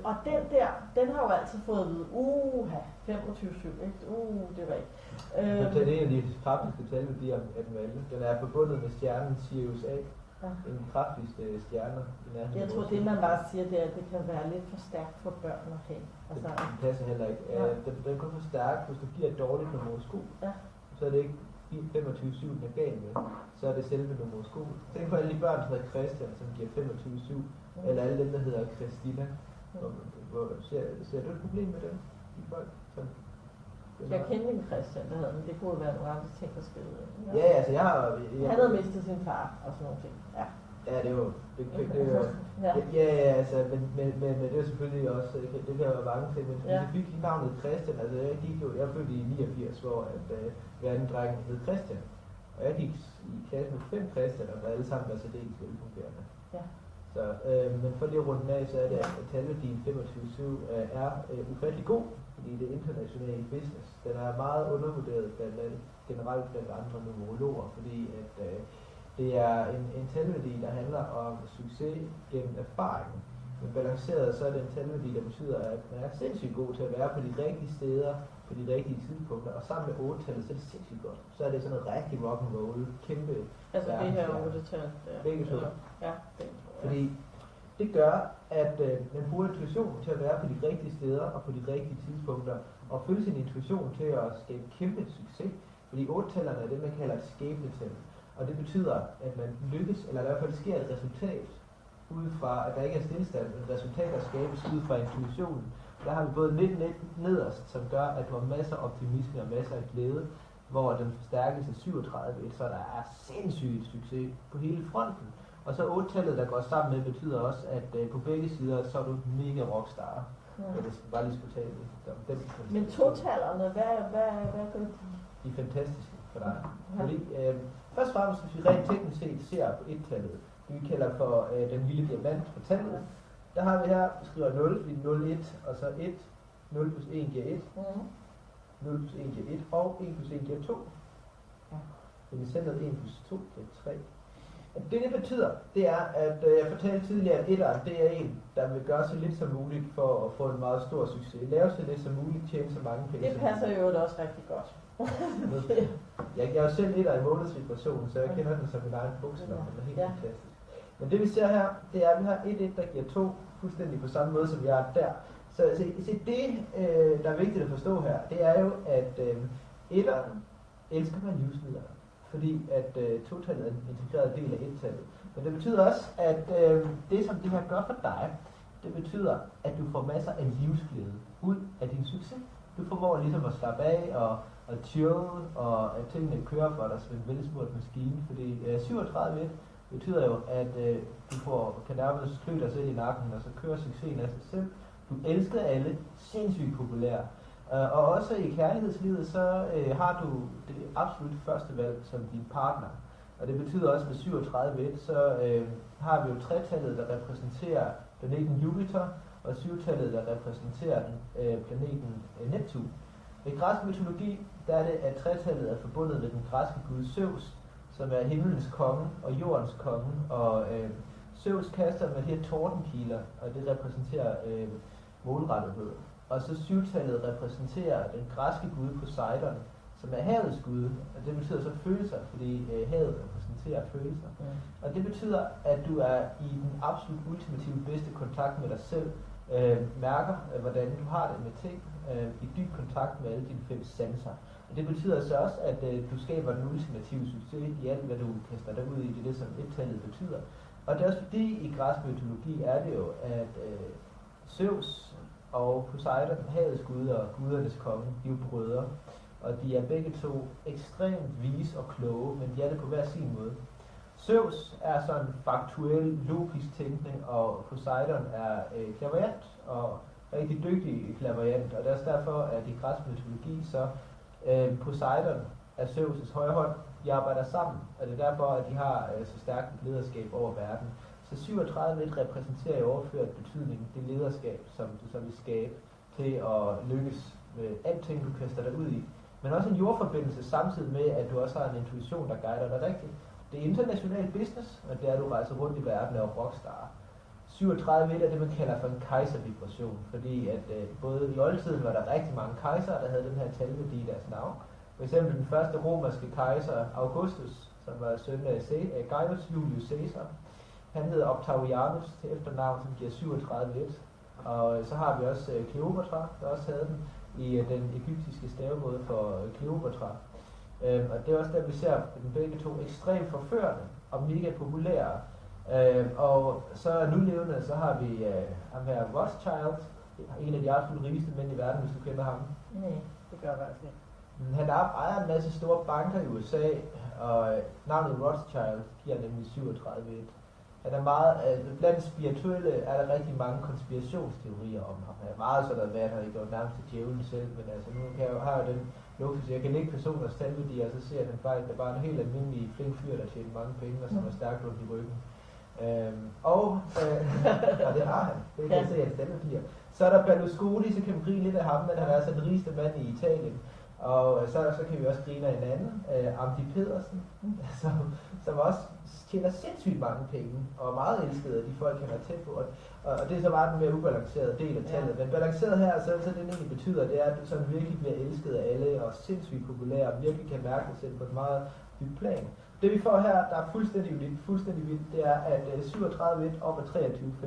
Og den der, den har jo altid fået at vide, 25-7, ikke? Det var ikke. Det er en af de kraftigste talværdier af dem alle. Den er forbundet med stjernen Sirius A. Ja. En kraftigste stjerner i nærheden. Jeg tror, det man bare siger, det er, at det kan være lidt for stærkt for børn at have. Altså, det passer heller ikke. Ja. Den er kun for stærk, hvis du giver et dårligt numeroskop. Ja. Så er det ikke 25-7, den er gal med. Så er det selve numeroskop. Tænk på alle de børn, der hedder Christian, som giver 25-7. Eller alle dem, der hedder Christina. Ser du et problem med dem? De folk, som jeg kendte en Christian, der havde, men det kunne være nogle andre ting, der spillede. Ja, altså jeg har... Han havde mistet sin far og sådan nogle ting. Ja, ja det er jo... Ja, altså, men det er selvfølgelig også... Det kan være mange ting, men så fik de navnet Christian. Altså jeg fødte i 89, hvor hver anden dreng hed Christian. Og jeg gik i klasse med 5 Christian, og alle sammen var særdeles velfungerende. Ja. Så, men for lige at runde af, så er det, at talværdien 25-7 er ufattelig god, fordi det er international business. Den er meget undervurderet generelt blandt andre numerologer, fordi at, det er en talværdi, der handler om succes gennem erfaring. Men balanceret, så er det en talværdi, der betyder, at man er sindssygt god til at være på de rigtige steder, på de rigtige tidspunkter, og sammen med 8-tallet, så er det sindssygt godt. Så er det sådan noget rigtig rock'n'roll, kæmpe. Altså det her 8-tal? Begge to. Ja, fordi det gør, at man bruger intuitionen til at være på de rigtige steder og på de rigtige tidspunkter, og følge sin intuition til at skabe kæmpe succes. Fordi 8-tallerne er det, man kalder et skæbnetal. Og det betyder, at man lykkes, eller i hvert fald sker et resultat, ud fra, at der ikke er stillestand, men resultater skabes ud fra intuitionen. Der har vi både 19 nederst, som gør, at du har masser af optimisme og masser af glæde, hvor den forstærkes af 37, så der er sindssygt succes på hele fronten. Og så 8-tallet, der går sammen med, betyder også, at på begge sider, så er du mega rockstar. Ja. Det bare lige skulle tale dem. Men 2-tallerne, hvad gør de? De er fantastiske for dig. Ja. Fordi, først og fremmest, hvis vi rent teknisk set ser på 1-tallet, det vi kalder for den lille diamant på tallet, der har vi her, vi skriver 0, vi 0, 1, og så 1, 0 plus 1 giver 1, 0 plus 1 giver 1, og 1 plus 1 giver 2. Ja. Så vi sender 1 plus 2 giver 3. Det betyder, det er, at jeg fortalte tidligere, at etteren, det er en, der vil gøre så lidt som muligt for at få en meget stor succes. Lave så lidt som muligt, tjene så mange penge. Det passer jo også rigtig godt. Jeg er jo selv etter i månedsvibrationen, så jeg kender den som min egen bogstav. Den er helt fantastisk. Men det vi ser her, det er, at vi har 1, der giver 2, fuldstændig på samme måde, som vi har der. Så det, der er vigtigt at forstå her, det er jo, at etteren elsker man livsmidler. Fordi at 2-tallet er en integreret del af 1-tallet. Men det betyder også, at det som det her gør for dig, det betyder, at du får masser af livsglæde ud af din succes. Du formår ligesom at slappe af og chill, og at tingene kører for dig som en velsmurt maskine. Fordi 37 betyder jo, at du kan nærmest klø dig selv i nakken, og så kører succesen af sig selv. Du elsker alle, sindssygt populær. Og også i kærlighedslivet, så har du det absolut første valg som din partner. Og det betyder også med 37, så har vi jo tretallet, der repræsenterer planeten Jupiter, og syvtallet, der repræsenterer planeten Neptun. I græsk mytologi, der er det, at tretallet er forbundet med den græske gud Zeus, som er himlens konge og jordens konge, og Zeus kaster med de her tordenkiler, og det repræsenterer målrettighed. Og så syvtallet repræsenterer den græske gud Poseidon, som er havets gud, og det betyder så følelser, fordi havet repræsenterer følelser. Og det betyder, at du er i den absolut ultimative bedste kontakt med dig selv, mærker, hvordan du har det med ting, i dyb kontakt med alle dine 5 sanser. Og det betyder så også, at du skaber den ultimative succes i alt, hvad du kaster dig ud i. Det er det, som et-tallet betyder. Og det er også fordi, i græsk mytologi er det jo, at Zeus og Poseidon, havets gud og gudernes konge, de er jo brødre. Og de er begge to ekstremt vise og kloge, men de er det på hver sin måde. Zeus er sådan faktuel, logisk tænkning, og Poseidon er clairvoyant og rigtig dygtig clairvoyant. Og det er også derfor, at i græsk mytologi, så Poseidon er Zeus' højre hånd. De arbejder sammen, og det er derfor, at de har så stærkt et lederskab over verden. Så 37 repræsenterer i overført betydning det lederskab, som du så vil skabe til at lykkes med alting, du kaster dig ud i. Men også en jordforbindelse samtidig med, at du også har en intuition, der guider dig rigtigt. Det er international business, og det er, at du rejser rundt i verden og er rockstar. 37 er det, man kalder for en kejservibration, fordi at både i oldtiden var der rigtig mange kejsere, der havde den her talværdi i deres navn. For eksempel den første romerske kejser, Augustus, som var søn af Gaius Julius Caesar. Han hed Octavianus til efternavn, som giver 37. Og så har vi også Kleopatra, der også havde den i den egyptiske stavemåde for Kleopatra. Og det er også der, vi ser den begge to ekstremt forførende og mega populære. Og så nu levende, så har vi ham her Rothschild, en af de absolut rigeste mænd i verden, hvis du kender ham. Nej, det gør jeg faktisk ikke. Han ejer en masse store banker i USA, og navnet Rothschild giver nemlig 37. Han er meget, blandt spirituelle er der rigtig mange konspirationsteorier om ham. Han er meget sådan, hvad han har gjort nærmest til djævlen selv, men altså nu har jeg den luksus, jeg kan lægge personers talværdi, og så ser jeg den fejl, der er bare en helt almindelig flink fyr, der tjener mange penge, og som er stærkt rundt i ryggen. Og det har han, det kan jeg se, at talværdier. Så er der Berlusconi, så kan vi grine lidt af ham, men han er altså den rigeste mand i Italien. Og så kan vi også grine af en anden, Amdi Pedersen, som også tjener sindssygt mange penge, og er meget elsket af de folk, han er tæt på. Og det er så meget den mere ubalancerede del af tallet. Men balanceret her, så det egentlig betyder, det er, at du sådan virkelig bliver elsket af alle, og sindssygt populær, og virkelig kan mærke dig selv på et meget dybt plan. Det vi får her, der er fuldstændig vildt, det er, at 37 op af 23,5,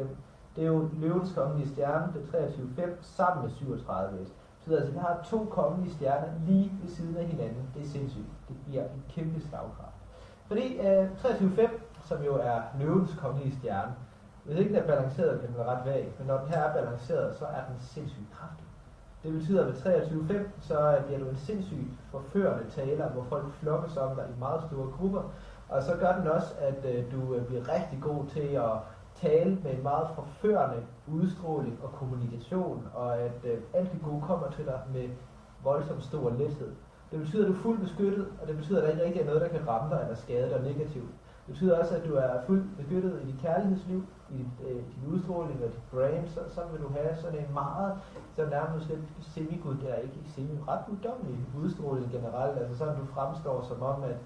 det er jo løvens kongelige stjerne, det er 23,5 sammen med 37. Så altså, vi har 2 kongelige stjerner lige ved siden af hinanden. Det er sindssygt. Det giver en kæmpe slagkraft. Fordi 23,5, som jo er løvens kongelige stjerne, hvis ikke den er balanceret, kan den være ret vag, men når den her er balanceret, så er den sindssygt kraftig. Det betyder, at ved 23,5, så bliver du en sindssygt forførende taler, hvor folk flokkes om dig i meget store grupper. Og så gør den også, at du bliver rigtig god til at tale med en meget forførende udstråling og kommunikation, og at alt det gode kommer til dig med voldsomt stor lethed. Det betyder, at du er fuldt beskyttet, og det betyder, at der ikke rigtig er noget, der kan ramme dig eller skade dig negativt. Det betyder også, at du er fuldt beskyttet i dit kærlighedsliv, i din udstråling og dit brand, så vil du have sådan en meget, så nærmest lidt semigud, der er ikke ret guddommelig udstråling generelt, altså sådan du fremstår som om, at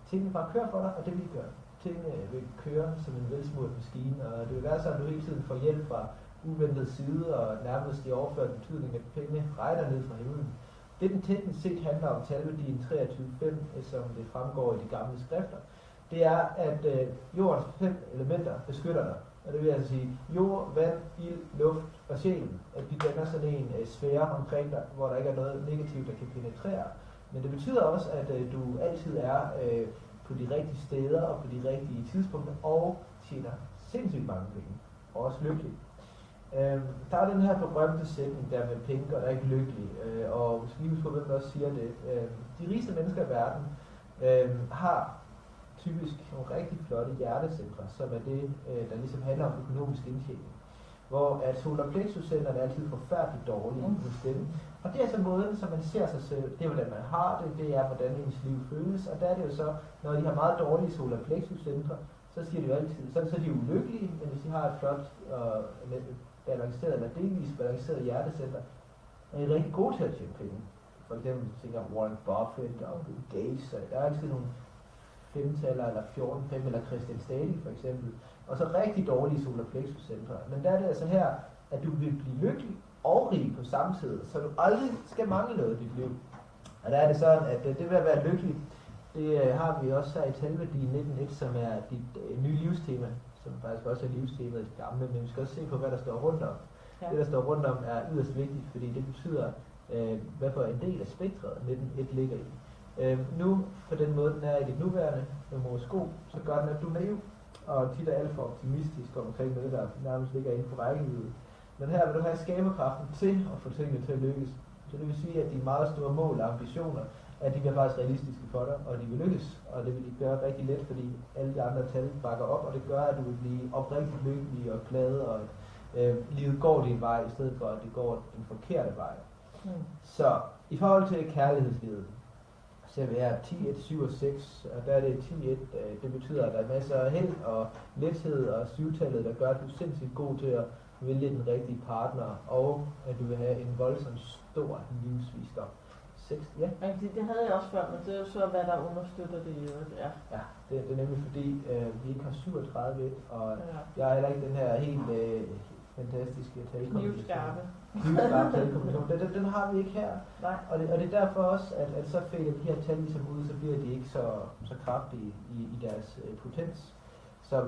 tingene bare kører for dig, og det vil gøre. Tingene vil køre som en velsmurt maskine, og det vil være sådan, at du hele tiden får hjælp fra uventet side, og nærmest i overført betydning, at pengene regner ned fra himlen. Det den teknisk set handler om talværdien 23,5, som det fremgår i de gamle skrifter, det er, at jordens 5 elementer beskytter dig. Og det vil altså sige jord, vand, ild, luft og sjælen. At de danner sådan en sfære omkring dig, hvor der ikke er noget negativt, der kan penetrere. Men det betyder også, at du altid er på de rigtige steder og på de rigtige tidspunkter og tjener sindssygt mange penge. Og også lykkelig. Der er den her berømte sætning der med penge gør dig ikke lykkelig. Og hvis vi husker på, hvem der også siger det. De rigeste mennesker i verden har typisk nogle rigtig flotte hjertecentre, som er det, der ligesom handler om økonomisk indtjening. Hvor at solar plexus-centrene er altid forfærdeligt dårlige hos dem. Og det er så måden, som man ser sig selv. Det er, hvordan man har det, det er, hvordan ens liv føles. Og der er det jo så, når de har meget dårlige solar plexus centre, så siger de jo altid, så er de ulykkelige, men hvis de har et flot og balanceret eller delvis balanceret hjertecenter, er de rigtig gode til at tjene penge. For eksempel tænker Warren Buffett og Bill Gates, og der er altid nogle 5-taller eller 14-5 eller Christian Stadil for eksempel, og så rigtig dårlige solar plexus centre. Men der er det altså her, at du vil blive lykkelig og rig på samme tid, så du aldrig skal mangle noget i dit liv. Og der er det sådan, at det ved at være lykkelig, det har vi også her i Talværdi 19.1, som er dit nye livstema, som faktisk også er livstemaet i det gamle, men vi skal også se på, hvad der står rundt om. Ja. Det, der står rundt om, er yderst vigtigt, fordi det betyder, hvad for en del af spektret 19.1 ligger i. Nu, på den måde, den er i dit nuværende horoskop, så gør den, at du er naiv, og tit er alt for optimistisk omkring noget, der nærmest ligger inde på rækkevidde. Men her vil du have skaberkraften til at få tingene til at lykkes. Så det vil sige, at de meget store mål og ambitioner, at de bliver faktisk realistiske for dig, og de vil lykkes. Og det vil de gøre rigtig let, fordi alle de andre tal bakker op, og det gør, at du vil blive oprigtigt lykkelig og glad, og livet går din vej, i stedet for, at det går den forkerte vej. Så i forhold til kærlighedslivet, så vil jeg 10, 1, 7 og 6, og der er det 10, 1, det betyder, at der er masser af held og lethed og 7-tallet, der gør, at du er sindssygt god til at vælge den rigtige partner, og at du vil have en voldsomt stor livsvisdom. 6, ja. Det havde jeg også før, men det er jo så, hvad der understøtter det i øvrigt, ja. Ja, det er nemlig fordi, vi ikke har 37, og jeg er heller ikke den her helt fantastiske talkombination. Knivskarpe talkombination. Den har vi ikke her. Nej. Og det er derfor også, at så fader de her tal ligesom ud, så bliver de ikke så kraftige i deres potens,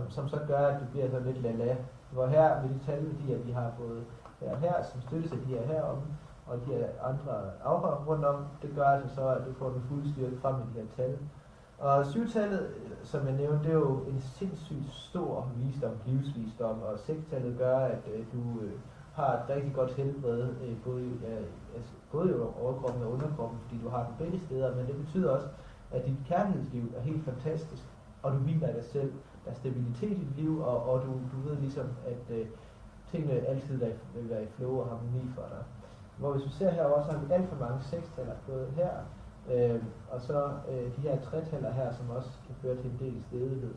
som så gør, at det bliver sådan lidt lala. Hvor her med de talværdier, vi har fået her, som støttes af de her heromme, og de her andre afhør rundt om, det gør altså så, at du får den fulde styrke frem med de her tal. Og 7-tallet, som jeg nævnte, det er jo en sindssygt stor visdom, livsvisdom, og 6-tallet gør, at du har et rigtig godt helbred, både i overkroppen og underkroppen, fordi du har den begge steder, men det betyder også, at dit kærlighedsliv er helt fantastisk, og du hviler af dig selv. Der er stabilitet i dit liv, og du ved ligesom, at tingene altid vil være i flow og harmoni for dig. Hvor hvis vi ser herovre, så har vi alt for mange 6-taller både her, og så de her 3-taller her, som også kan føre til en del stedighed.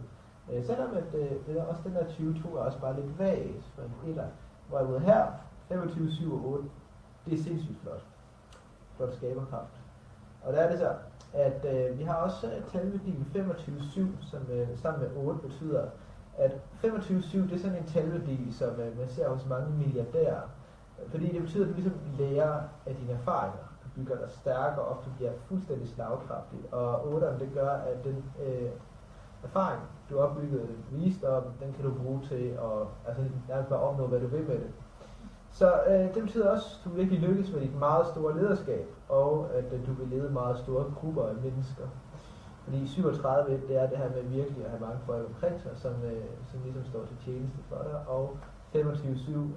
Selvom at det er også den her 22 er også bare lidt vagt for en etter, hvorimod her, 25, 7 og 8, det er sindssygt flot. Flot skaberkraft. Og der er det så, at vi har også talværdien 25-7, som sammen med 8 betyder, at 25-7 det er sådan en talværdi, som man ser hos mange milliardærer. Fordi det betyder, at du ligesom lærer af dine erfaringer. Du bygger dig stærkere, og du bliver fuldstændig slagkraftig. Og 8'eren, det gør, at den erfaring, du har opbygget, visdom, den kan du bruge til at nærmest bare opnå, hvad du vil med det. Så det betyder også, at du virkelig lykkes med dit meget store lederskab, og at du vil lede meget store grupper af mennesker. Fordi 37, det er det her med virkelig at have mange folk omkring sig, som ligesom står til tjeneste for dig, og 25-7,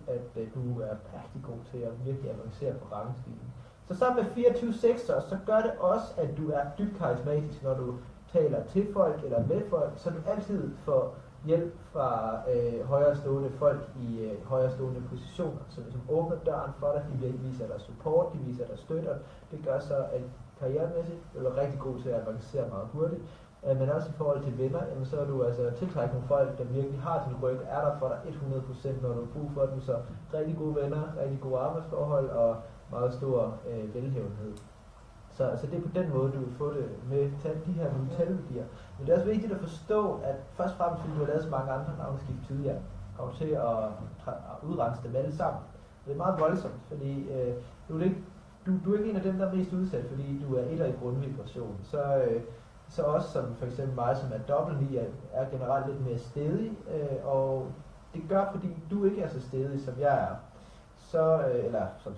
at du er rigtig god til at virkelig avancere på rangstigen. Så sammen med 24-6, så gør det også, at du er dybt karismatisk, når du taler til folk eller med folk, så du altid får hjælp fra højerestående folk i højerestående positioner, som åbner døren for dig, de viser dig support, de viser dig støtte, det gør så, at karrieremæssigt er du rigtig god til at avancere meget hurtigt, men også i forhold til venner, jamen, så er du altså tiltrækket nogle folk, der virkelig har din ryg, er der for dig 100%, når du har brug for dem, så rigtig gode venner, rigtig gode arbejdsforhold og meget stor velhævenhed. Så det er på den måde, du vil få det med de her nogle talværdier. Men det er også vigtigt at forstå, at først og fremmest, fordi du har lavet så mange andre navneskift tidligere, kommer til at udrense dem alle sammen. Det er meget voldsomt, fordi du er ikke en af dem, der er mest udsat, fordi du er etter i grundvibration. Så også som for eksempel mig, som er dobbelt 9, er generelt lidt mere stedig, og det gør, fordi du ikke er så stedig, som jeg er, eller som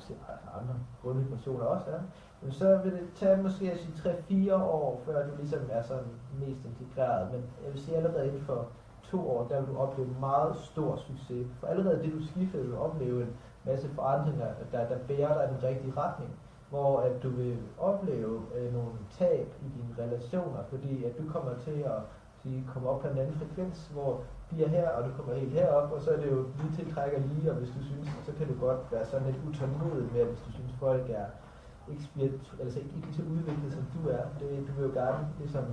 andre grundvibrationer også er, men så vil det tage måske 3-4 år, før du ligesom er sådan mest integreret. Men jeg vil sige, allerede inden for 2 år, der vil du opleve meget stor succes. For allerede det, du skiftede, vil du opleve en masse forandringer, der bærer dig i den rigtige retning. Hvor at du vil opleve nogle tab i dine relationer, fordi at du kommer til at komme op på en anden frekvens, hvor de er her, og du kommer helt herop, og så er det jo lige tiltrækker lige, og hvis du synes, så kan du godt være sådan lidt utålmodig med, hvis du synes folk er altså ikke lige så udviklet som du er. Du vil jo gerne ligesom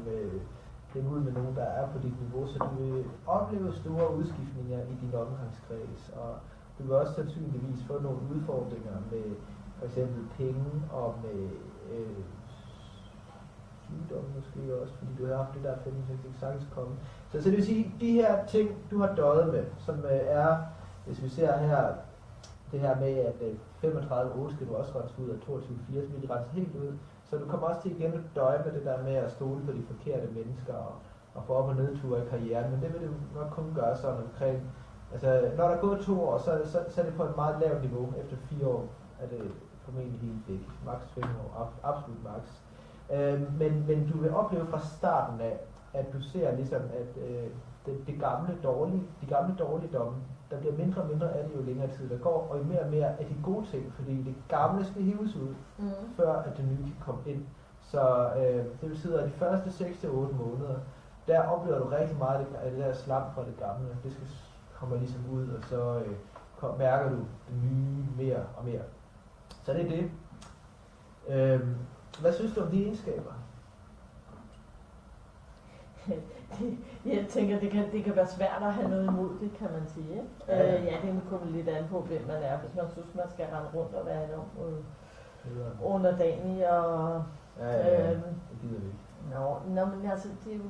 hænge ud med nogen, der er på dit niveau, så du vil opleve store udskiftninger i din omgangskreds, og du vil også sandsynligvis få nogle udfordringer med for eksempel penge og med sygdom måske også, fordi du har haft det der 5-6 sagtens komme. Så det vil sige, de her ting, du har døjet med, som er, hvis vi ser her, det her med, at 35-8 skal du også rense ud, og 22-4 skal de rense helt ud. Så du kommer også til igen at døje med det der med at stole på de forkerte mennesker og få op- og nedture i karrieren, men det vil du nok kun gøre sådan omkring. Altså, når der er gået 2 år, så er det på et meget lavt niveau. Efter 4 år er det formentlig helt væk. Max 5 år, absolut max. Men du vil opleve fra starten af, at du ser ligesom, at de gamle dårligdomme, der bliver mindre og mindre af det, jo længere tid der går, og jo mere og mere af de gode ting, fordi det gamle skal hives ud, før at det nye kan komme ind. Så det betyder, at de første 6-8 måneder, der oplever du rigtig meget af det der slam fra det gamle. Det skal komme ligesom ud, og så mærker du det nye mere og mere. Så det er det. Hvad synes du om de egenskaber? Jeg tænker, det kan være svært at have noget imod det, kan man sige. Ja, det kommer lidt an på, hvem man er. Hvis man synes, man skal rende rundt og være underdanig og... det gider vi ikke. Nå, men altså, det er jo...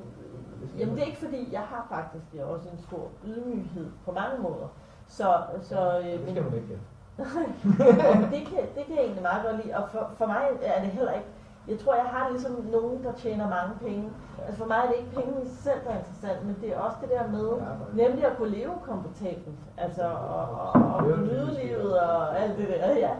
Jamen, det er ikke fordi, jeg har faktisk også en stor ydmyghed på mange måder. Det skal man ikke. det kan jeg egentlig meget godt lide, og for mig er det heller ikke. Jeg tror, jeg har ligesom nogen, der tjener mange penge. Altså for mig er det ikke penge i sig selv, der er interessant, men det er også det der med, nemlig at kunne leve komfortabelt, altså og nyde livet og alt det der, ja.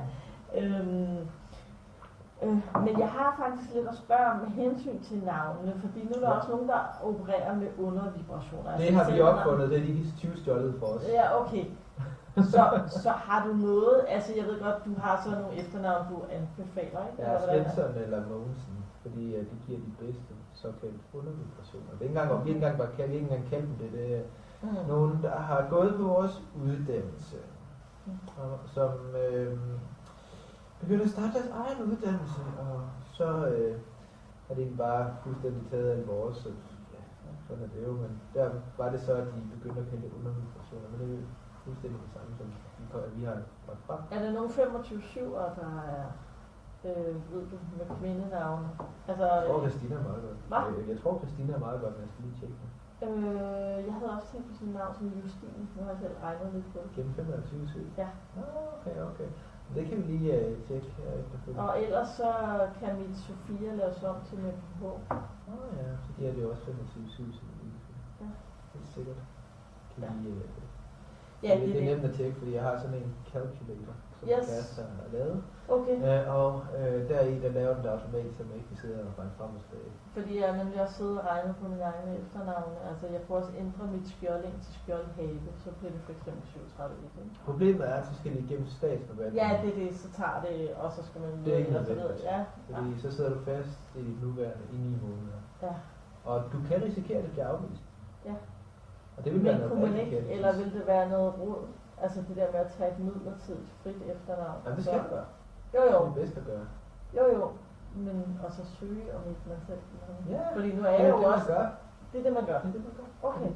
Men jeg har faktisk lidt at spørge om med hensyn til navnene, fordi nu er der også nogen, der opererer med undervibrationer. Det har vi opfundet, det er de 20 stjålet for os. Ja, okay. Så har du noget, altså jeg ved godt, du har så nogle efternavn, du anbefaler, ikke? Ja, Svensson eller Mogensen, fordi de giver de bedste såkaldte undervibrationer. Det er ikke engang, vi ikke engang kalde dem det. Det er nogen, der har gået på vores uddannelse, som begynder at starte deres egen uddannelse, og så er det ikke bare fuldstændig taget af vores, så ja, sådan er det jo, men der var det så, at de begyndte at kalde det undervibrationer, men det er jo fuldstændig det samme, som vi har lagt frem. Er der nogle 25-7'er, der er, ved du, med kvindenavne? Altså, jeg tror, Christina er meget godt. Hvad? Jeg tror, Christina er meget godt, men jeg skal lige tjekke det. Jeg havde også tænkt på sådan et navn som Justine. Nu har jeg selv regnet lidt på det. Gennem 25-7? Ja. Okay. Det kan vi lige tjekke her efterfølgende. Og ellers så kan mit Sofia laves om til med PH. Ja, så giver det jo også 25-7. Ja. Helt sikkert. Kan ja. Det er nemt at tjekke, fordi jeg har sådan en calculator, som Kæreste har lavet. Okay. Og deri, der laver den det automatisk, så man ikke kan sidde og regne frem og tilbage. Fordi jeg nemlig også sidder og regner på mine egne efternavne. Altså jeg får også ændre mit skjolding til skjoldhave, så bliver det for eksempel 37. Problemet er, at så skal det igennem statsforvaltningen. Ja, det er det, så tager det, og så skal man det er ikke nødvendigt. Ja. Fordi så sidder du fast i dit nuværende i 9 måneder. Ja. Og du kan risikere, at det bliver afvist. Ja. Og det vil men være kunne man ikke, eller vil det være noget råd? Altså det der med at tage et midlertidigt frit efternavn? Ja, det skal du gøre. Jo. Det er det bedste at gøre. Jo. Men og så søge om ikke man selv. Ja. Fordi nu er jeg jo også... Det er det, man gør? Det er det, man gør. Okay.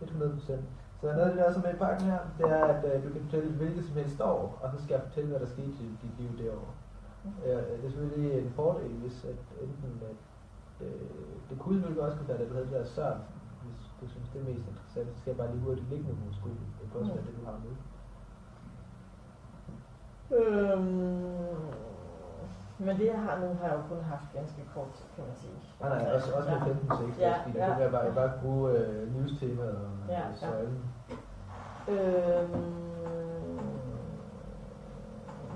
100%. Så noget af det der, som er i pakken her, det er, at du kan fortælle hvilket som helst år, og så skal jeg fortælle, hvad der skete i dit liv det år. Det er selvfølgelig en fordel, hvis at enten at det kunne selvfølgelig også være, at du havde det der Søren. Hvis du synes, det er mest interessant, så skal jeg bare lige hurtigt ligge med måske. Det kan også være det, du har med. Men det jeg har nu, har jeg jo kun haft ganske kort tid, kan man sige. Nej, også med 15-6, ja, fordi der kan jeg bare bruge livstemaet og søjlen.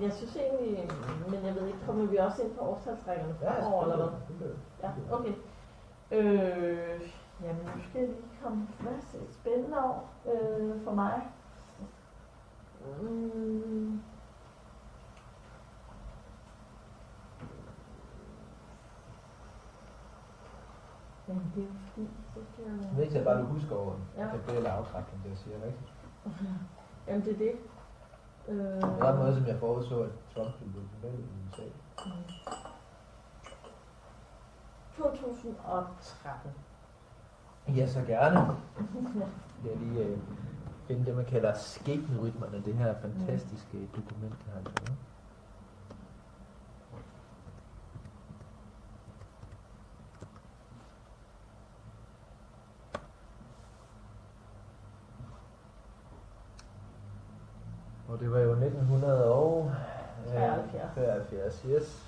Jeg synes egentlig, men jeg ved ikke, kommer vi også ind på årstalsrækkerne fremover, eller hvad? Ja, okay. Jamen, nu skal jeg lige komme fast. Et spændende år for mig. Jamen, det er jo fordi, så skal jeg... Det er ikke så bare, du husker over den. Det er eller afkræftning, det jeg siger rigtigt. Jamen, det er det. På den måde, som jeg forudså, at Trump ville blive valgt i USA. 2013. Ja, så gerne. Jeg lige finde det, man kalder skæbnerytmerne, det her fantastiske dokument, jeg har lavet. Og det var jo 1973, yes.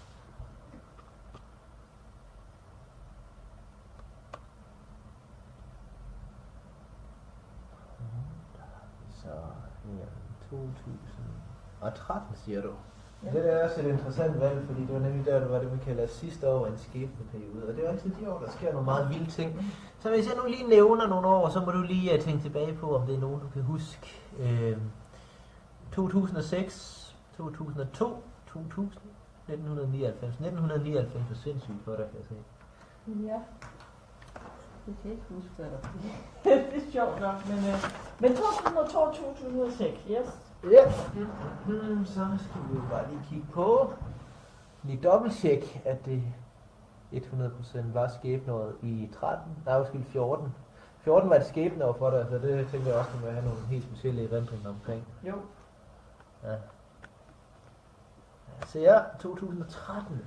Så her 2013 siger du. Ja. Det er også et interessant valg, fordi det var nemlig der, det var det, man kalder sidste år en skæbneperiode. Og det er altid de år, der sker nogle meget vilde ting. Så hvis jeg nu lige nævner nogle år, så må du lige tænke tilbage på, om det er nogen, du kan huske. 2006, 2002, 2000, 1999. 1999 var sindssygt for dig, kan jeg sige. Ja. Det kan jeg ikke huske, hvad der det er sjovt nok, men 2002 og 2006, yes. Ja. Så skal vi jo bare lige kigge på. Lige dobbelttjek, at det 100% var skæbneåret i 14. 14 var et skæbneår for dig, så det tænker jeg også, at man have nogle helt specielle erindringer omkring. Jo. Ja. Så ja, 2013.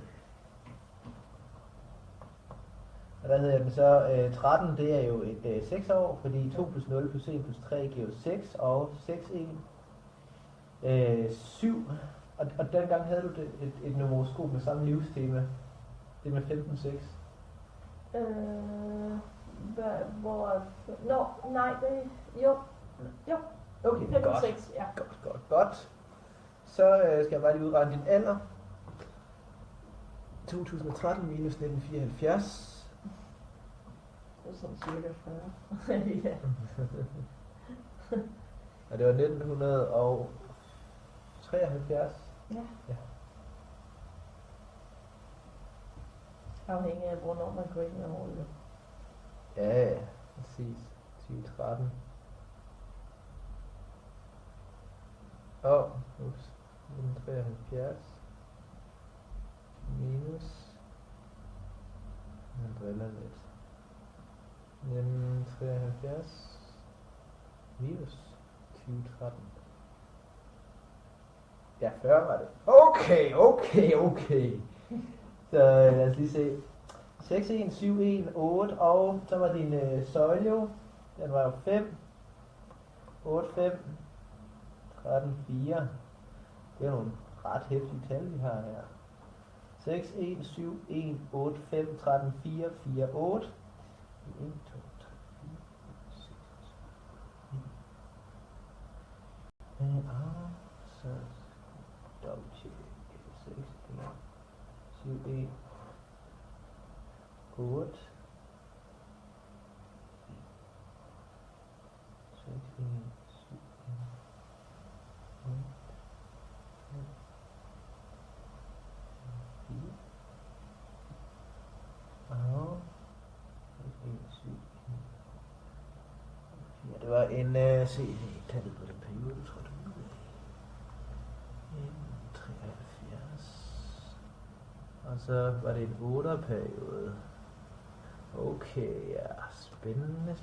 Og der hedder den så, 13 det er jo et 6 år, fordi 2 plus 0 plus 1 plus 3 giver 6, og 6, 1, 7. Og dengang havde du et numeroskop med samme livstema. Det med 15, 6. Nej, det jo. Okay, 15, godt. 6, ja. Godt. Så skal jeg bare lige udregne din alder. 2013 minus 1974. Det er sådan cirka 40. Ja. Og det var 1973. Ja. Afhængig af, hvornår man går ind i året. Ja, præcis. 2013. Ups. 1973. Minus. Jeg driller lidt. 1973. Minus 2013. Ja, 40 var det. Okay. Så lad os lige se. 6, 1, 7, 1, 8, og så var din søjle jo. Den var jo 5. 8, 5. 13, 4. Det er nogle ret hæftige tal, vi har her. 6, 1, 7, 1, 8, 5, 13, 4, 4, 8. 1, 2, 3, 4, 6, 9. Så dobbelttjek. 6, 1, 7, 1, 8. 6, 1, 7, 1, 8. 4. Ja, det var en, tallet på den periode, tror jeg, det var 73. Og så var det en 8'er-periode. Okay, ja, spændende.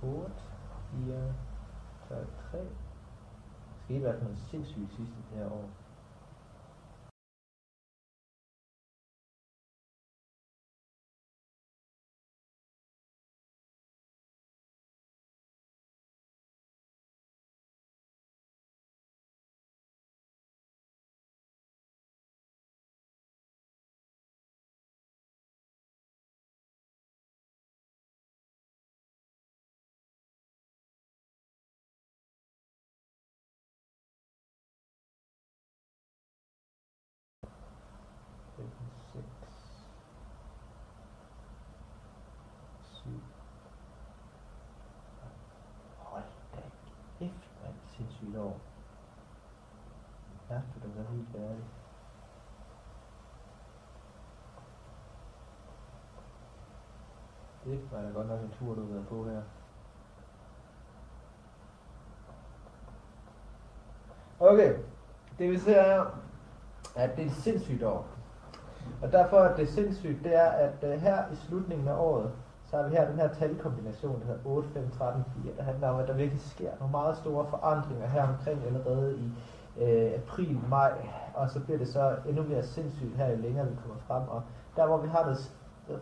8, 4, 12, 3. Det skete i hvert fald sindssygt sidste det her år. Hold da kæft, mand. Sindssygt år. Ja, for det var helt færdigt. Det var da godt nok en tur, du har været på her. Okay, det vi ser her, at det er et sindssygt år. Og derfor er det sindssygt, det er, at her i slutningen af året, så har vi her den her talkombination, der hedder 8, 5, 13, 4, der handler om, at der virkelig sker nogle meget store forandringer her omkring allerede i april, maj, og så bliver det så endnu mere sindssygt her, jo længere vi kommer frem. Og der, hvor vi har noget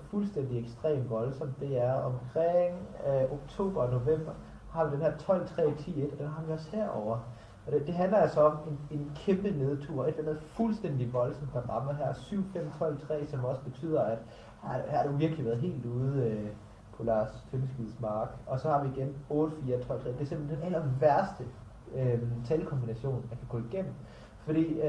fuldstændig ekstremt voldsomt, det er omkring oktober og november, har vi den her 12, 3, 10, 1, og den har vi også herover. Og det handler altså om en kæmpe nedtur, et eller andet fuldstændig voldsomt, der rammer her 7, 5, 12, 3, som også betyder, at her har du virkelig været helt ude på Lars Tønneskids mark. Og så har vi igen 8, 4, 12, 3. Det er simpelthen den aller værste talkombination, man kan gå igennem. Fordi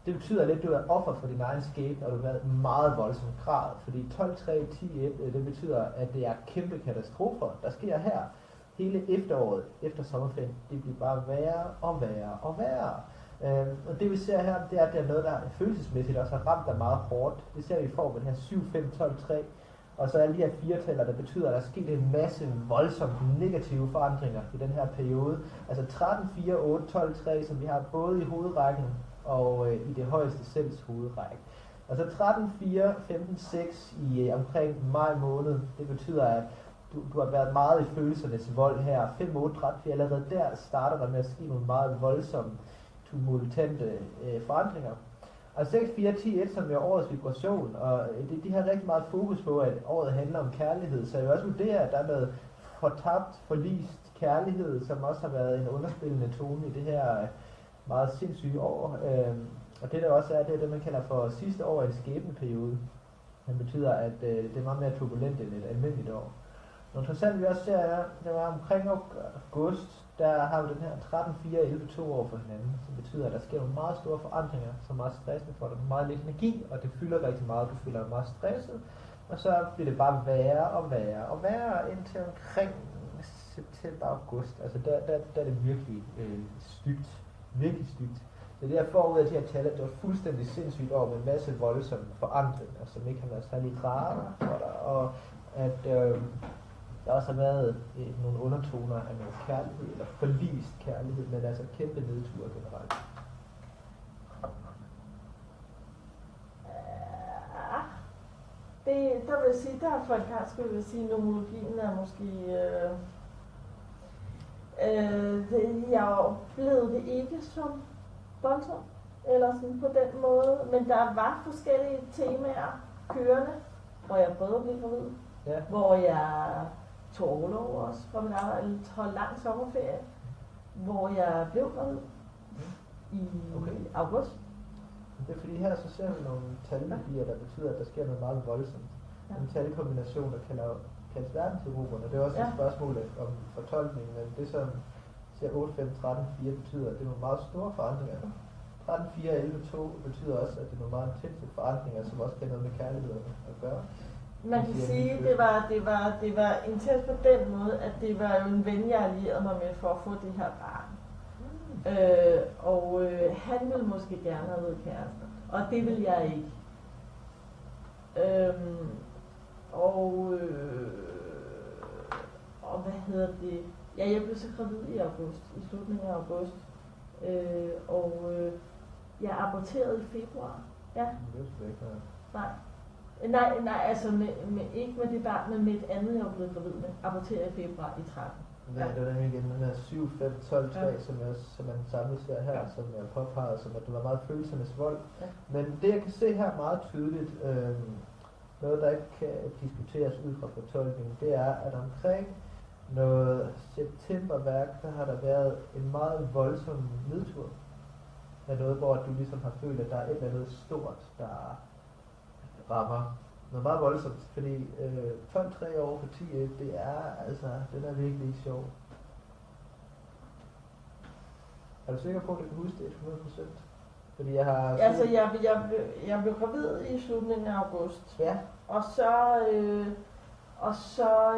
det betyder lidt, at du er offer for din egen skæbne, og du har været meget voldsom grad. Fordi 12, 3, 10, 1, det betyder, at det er kæmpe katastrofer, der sker her. Hele efteråret, efter sommerferien, det bliver bare værre og værre og værre. Og det vi ser her, det er, at det er noget, der følelsesmæssigt også har ramt dig meget hårdt. Det ser vi i form af den her 7, 5, 12, 3. Og så alle de her 4-taller, der betyder, at der er sket en masse voldsomt negative forandringer i den her periode. Altså 13, 4, 8, 12, 3, som vi har både i hovedrækken og i det højeste selvs hovedrække. Altså 13, 4, 15, 6 i omkring maj måned, det betyder, at du har været meget i følelsernes vold her. 5, 8, 13, 4, allerede der starter der med at ske nogle meget voldsomme, tumultante forandringer. Og 6, 4, 10, 1, som er årets vibration, og de har rigtig meget fokus på, at året handler om kærlighed, så jeg vil også vurdere, at der er noget fortabt, forlist kærlighed, som også har været en underspillende tone i det her meget sindssyge år. Og det der også er, det er det, man kalder for sidste år i en skæbneperiode. Det betyder, at det er meget mere turbulent end et almindeligt år. Noget interessant vi også ser er, det var omkring august, der har vi den her 13, 4, 11, 2 år for hinanden, som betyder, at der sker nogle meget store forandringer, som er meget stressende for dig, meget lidt energi, og det fylder rigtig meget, du føler dig meget stresset, og så bliver det bare værre og værre og værre indtil omkring september og august. Altså der er det virkelig stygt, virkelig stygt. Så det er forud af de her tal, at det var fuldstændig sindssygt år med en masse voldsomme forandringer, som ikke har været særlig rare for dig, og at der også har været nogle undertoner af noget kærlighed, eller forlist kærlighed, men altså kæmpe nedture generelt. Der vil jeg sige, der for en gang skulle jeg sige, at numerologien er måske... jeg oplevede det ikke som voldsomt, eller sådan på den måde, men der var forskellige temaer kørende, hvor jeg prøvede at blive gravid. Ja. Hvor jeg tog overlov også fra min arbejde, holdt lang sommerferie, hvor jeg blev gravid i august. Det er fordi her så ser vi nogle talværdier, der betyder, at der sker noget meget voldsomt. Ja. En talkombination, der kaldes verdenseroberne. Det er også et spørgsmål om fortolkning, men det som siger 8, 5, 13, 4 betyder, at det er nogle meget store forandringer. 13, 4, 11, 2 betyder også, at det er nogle meget intense forandringer, som også kan noget med kærlighed at gøre. Man kan sige, at det var intens på den måde, at det var jo en ven, jeg allierede mig med for at få det her barn. Han ville måske gerne have været kæreste, og det vil jeg ikke. Og hvad hedder det? Ja, jeg blev så gravid i august, i slutningen af august. Jeg aborterede i februar. Ja. Nej, altså ikke med det barn, men med et andet, jeg var blevet gravid med. Aborterede i februar i 13. Ja, det var nemlig igen den her 7, 5, 12, 3, som man samlet ser her, som jeg påpegede, som at det var meget følelsernes vold. Ja. Men det jeg kan se her meget tydeligt, noget der ikke kan diskuteres ud fra fortolkningen, det er, at omkring noget septemberværk, der har der været en meget voldsom nedtur. Af noget, hvor du ligesom har følt, at der er et eller andet stort, der rammer. Noget meget voldsomt, fordi 12-3 år for 10, det er altså, den er virkelig ikke sjov. Er du sikker på, at du kan huske det 100%? Fordi jeg har... Altså, jeg blev gravid i slutningen af august. Ja. Og så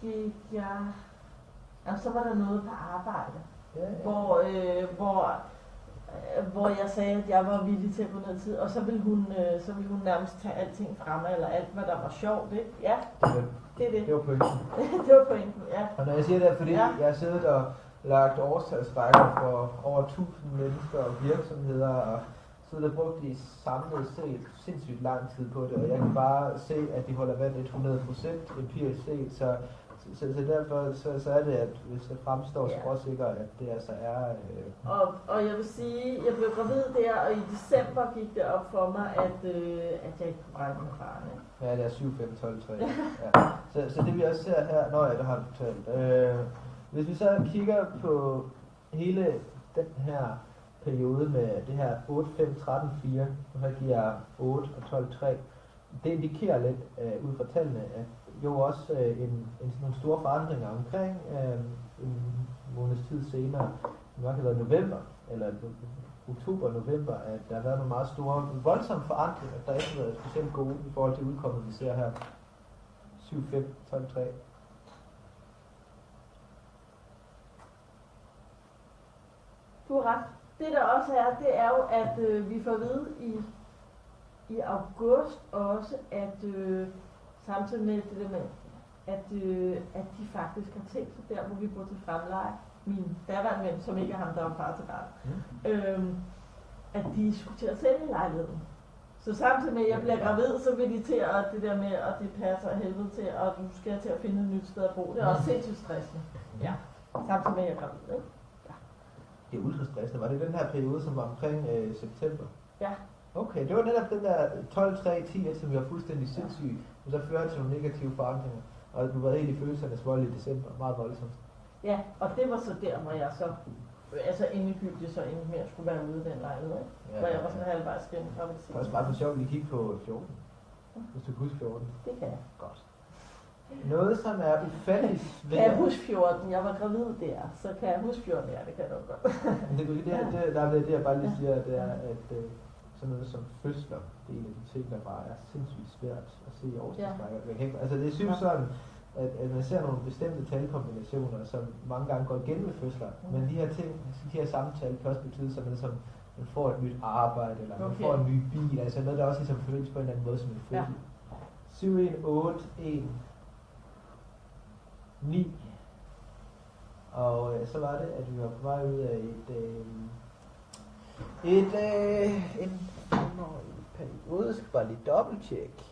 gik jeg... Og så var der noget på arbejde. Ja. Hvor jeg sagde, at jeg var villig til at gå ned tid, og så ville hun nærmest tage alting fra mig, eller alt, hvad der var sjovt, ikke? Ja, det er det. Det var pointen. Det var pointen, ja. Og når jeg siger det, fordi jeg har siddet lagt årstalsrækker for over 1000 mennesker og virksomheder, og så der brugt de samlet set sindssygt lang tid på det, og jeg kan bare se, at de holder vand 100% empirisk set, så derfor så er det, at hvis det fremstår skråsikkert, at det altså er... Og jeg vil sige, jeg blev gravid der, og i december gik det op for mig, at jeg ikke kunne brække min barn. Ja, det er 7, 5, 12, 3. Ja. Så det vi også ser her... Nå ja, det har du talt. Hvis vi så kigger på hele den her periode med det her 8, 5, 13, 4, og her giver jeg 8 og 12, 3, det indikerer lidt ud fra tallene, at jo også nogle store forandringer omkring en måneds tid senere, det nok har været november, eller oktober-november, at der har været nogle meget store, voldsomme forandringer, der ikke har været specielt gode i forhold til udkommet, vi ser her. 7, 5, 12, 3. Du har ret. Det der også er, det er jo, at vi får at vide i august også, at samtidig med det der med, at de faktisk har tænkt sig der, hvor vi bor til fremleje, min daværende ven, som ikke er ham, der er far til barn, at de skulle til at sælge lejligheden. Så samtidig med, at jeg bliver gravid, så vil de til at det der med, at det passer af helvede til, og du skal til at finde et nyt sted at bo. Det er også sindssygt stressende. Ja. Samtidig med, at jeg er gravid, ikke? Det er ultra stressende. Var det den her periode, som var omkring september? Ja. Okay, det var netop den der 12-3-10, som vi var fuldstændig sindssyge, og så førte til nogle negative forandringer. Og du var helt i følelsernes vold i december. Meget voldsomt. Ja, og det var så der, hvor jeg så endegyldigt så endnu mere skulle være ude i den lejlighed, ikke? Ja, hvor jeg var sådan halvvejs gennem graviditet. Det var også bare for sjovt, at vi kigge på 14. Hvis du kan huske 14. Det kan jeg. Godt. Noget, som er ufatteligt svært. Kan jeg huske 14? Jeg var gravid der, så kan jeg huske 14, ja, det kan jeg nok godt. det jeg bare lige siger, det er, at sådan noget som fødsler, det er en af de ting, der bare er sindssygt svært at se i årstalsrækker. Altså det synes sådan, at man ser nogle bestemte talkombinationer, som mange gange går igen med fødsler, men de her ting, de her samtale kan også betyde sådan noget som, man får et nyt arbejde, eller man får en ny bil, altså noget, der også ligesom føles på en eller anden måde som en fødsel. 7, 1, 8, 1, 9. Og så var det, at vi var på vej ud af en periode. Jeg skal bare lige dobbelttjekke.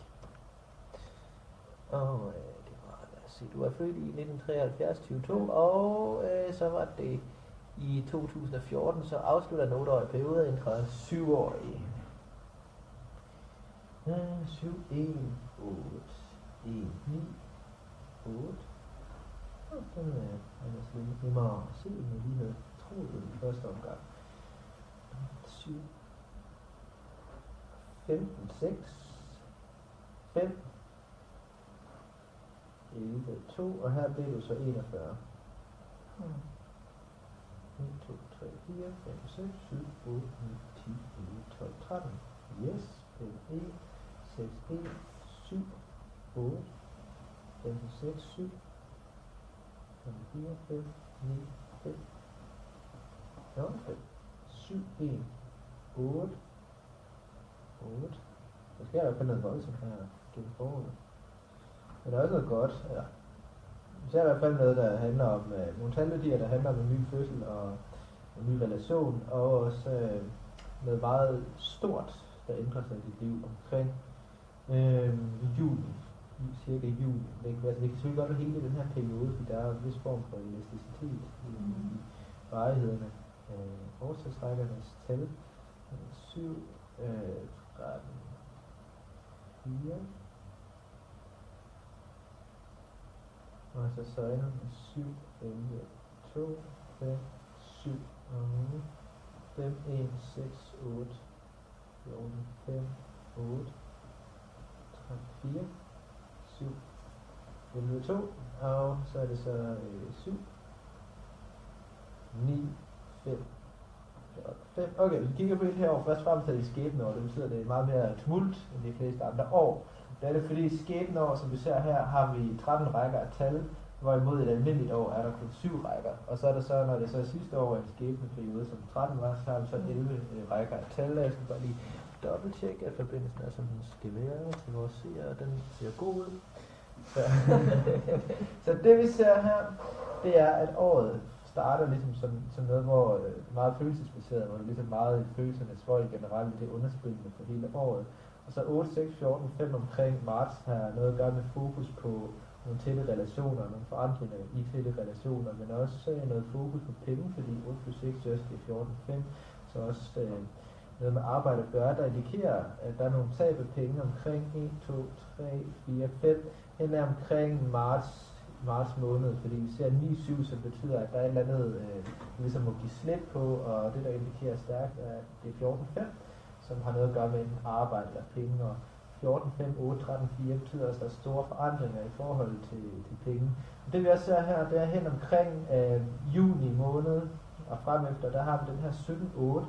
Og det var, lad os se, du var født i 1973, 22, og så var det i 2014, så afslutter en 8-årig periode og indtræder en 7-årig. 7, 1, 8, 1, 9, 8. Den er lidt nemmere at se, end jeg lige havde troet i første omgang. 7, 15, 6, 5, 11, 2, og her blev du så 41. 1, 2, 3, 4, 5, 6, 7, 8, 9, 10, 11, 12, 13. Yes, 5, 1, 6, 1, 7, 8, 5, 6, 7, 4, 5, 9, 5. Nå, 5, 7, 1, 8, 8. Der sker i hvert fald noget voldsomt her gennem foråret. Men der er også noget godt. Ja. Vi ser i hvert fald noget, der handler om nogle talværdier, der handler om en ny fødsel og en ny relation, og også noget meget stort, der ændrer sig i dit liv omkring juli. Cirka i juli. Det kan selvfølgelig godt være hele den her periode, fordi der er en vis form for elasticitet i varighederne. Årstalsrækkernes tal. 7, 13, 4. Og så søjlerne 7, 11, 2, 5, 7, 5, 1, 6, 8, 14, 5, 8, 13, 4, 7, 11, 2, og så er det så 7, 9, 5, 5. Okay, hvis vi kigger på det her år, først frem til det skæbneår, det betyder, at det er meget mere tumult end de fleste andre år. Det er det, fordi skæbneår, som vi ser her, har vi 13 rækker af tal, hvorimod et almindeligt år er der kun 7 rækker. Og så er der så, når det så er sidste år en skæbneperiode, som 13 var, så har vi så 11 rækker af tal. Jeg skal bare lige dobbelttjekke, at forbindelsen er, som den skal være til vores seere, og den ser god ud. Så det vi ser her, det er, at året starter ligesom som noget, hvor meget følelsesbaseret, hvor det ligesom meget i følelsernes vold generelt, det er underspillende for hele året. Og så 8, 6, 14, 5 omkring marts har noget at gøre med fokus på nogle tætte relationer, nogle forandringer i tætte relationer, men også noget fokus på penge, fordi 8 plus 6 også er 14, 5, så også noget med arbejde at gøre, der indikerer, at der er nogle tab af penge omkring 1, 2, 3, 4, 5, hen er omkring marts måned, fordi vi ser 9-7, som betyder, at der er et eller andet, ligesom må give slip på, og det der indikerer stærkt, er det er 14-5, som har noget at gøre med en arbejde eller penge, og 14-5-8-13-4 betyder også, at der er store forandringer i forhold til penge. Og det vi også ser her, det er hen omkring juni måned, og frem efter, der har vi den her 17-8,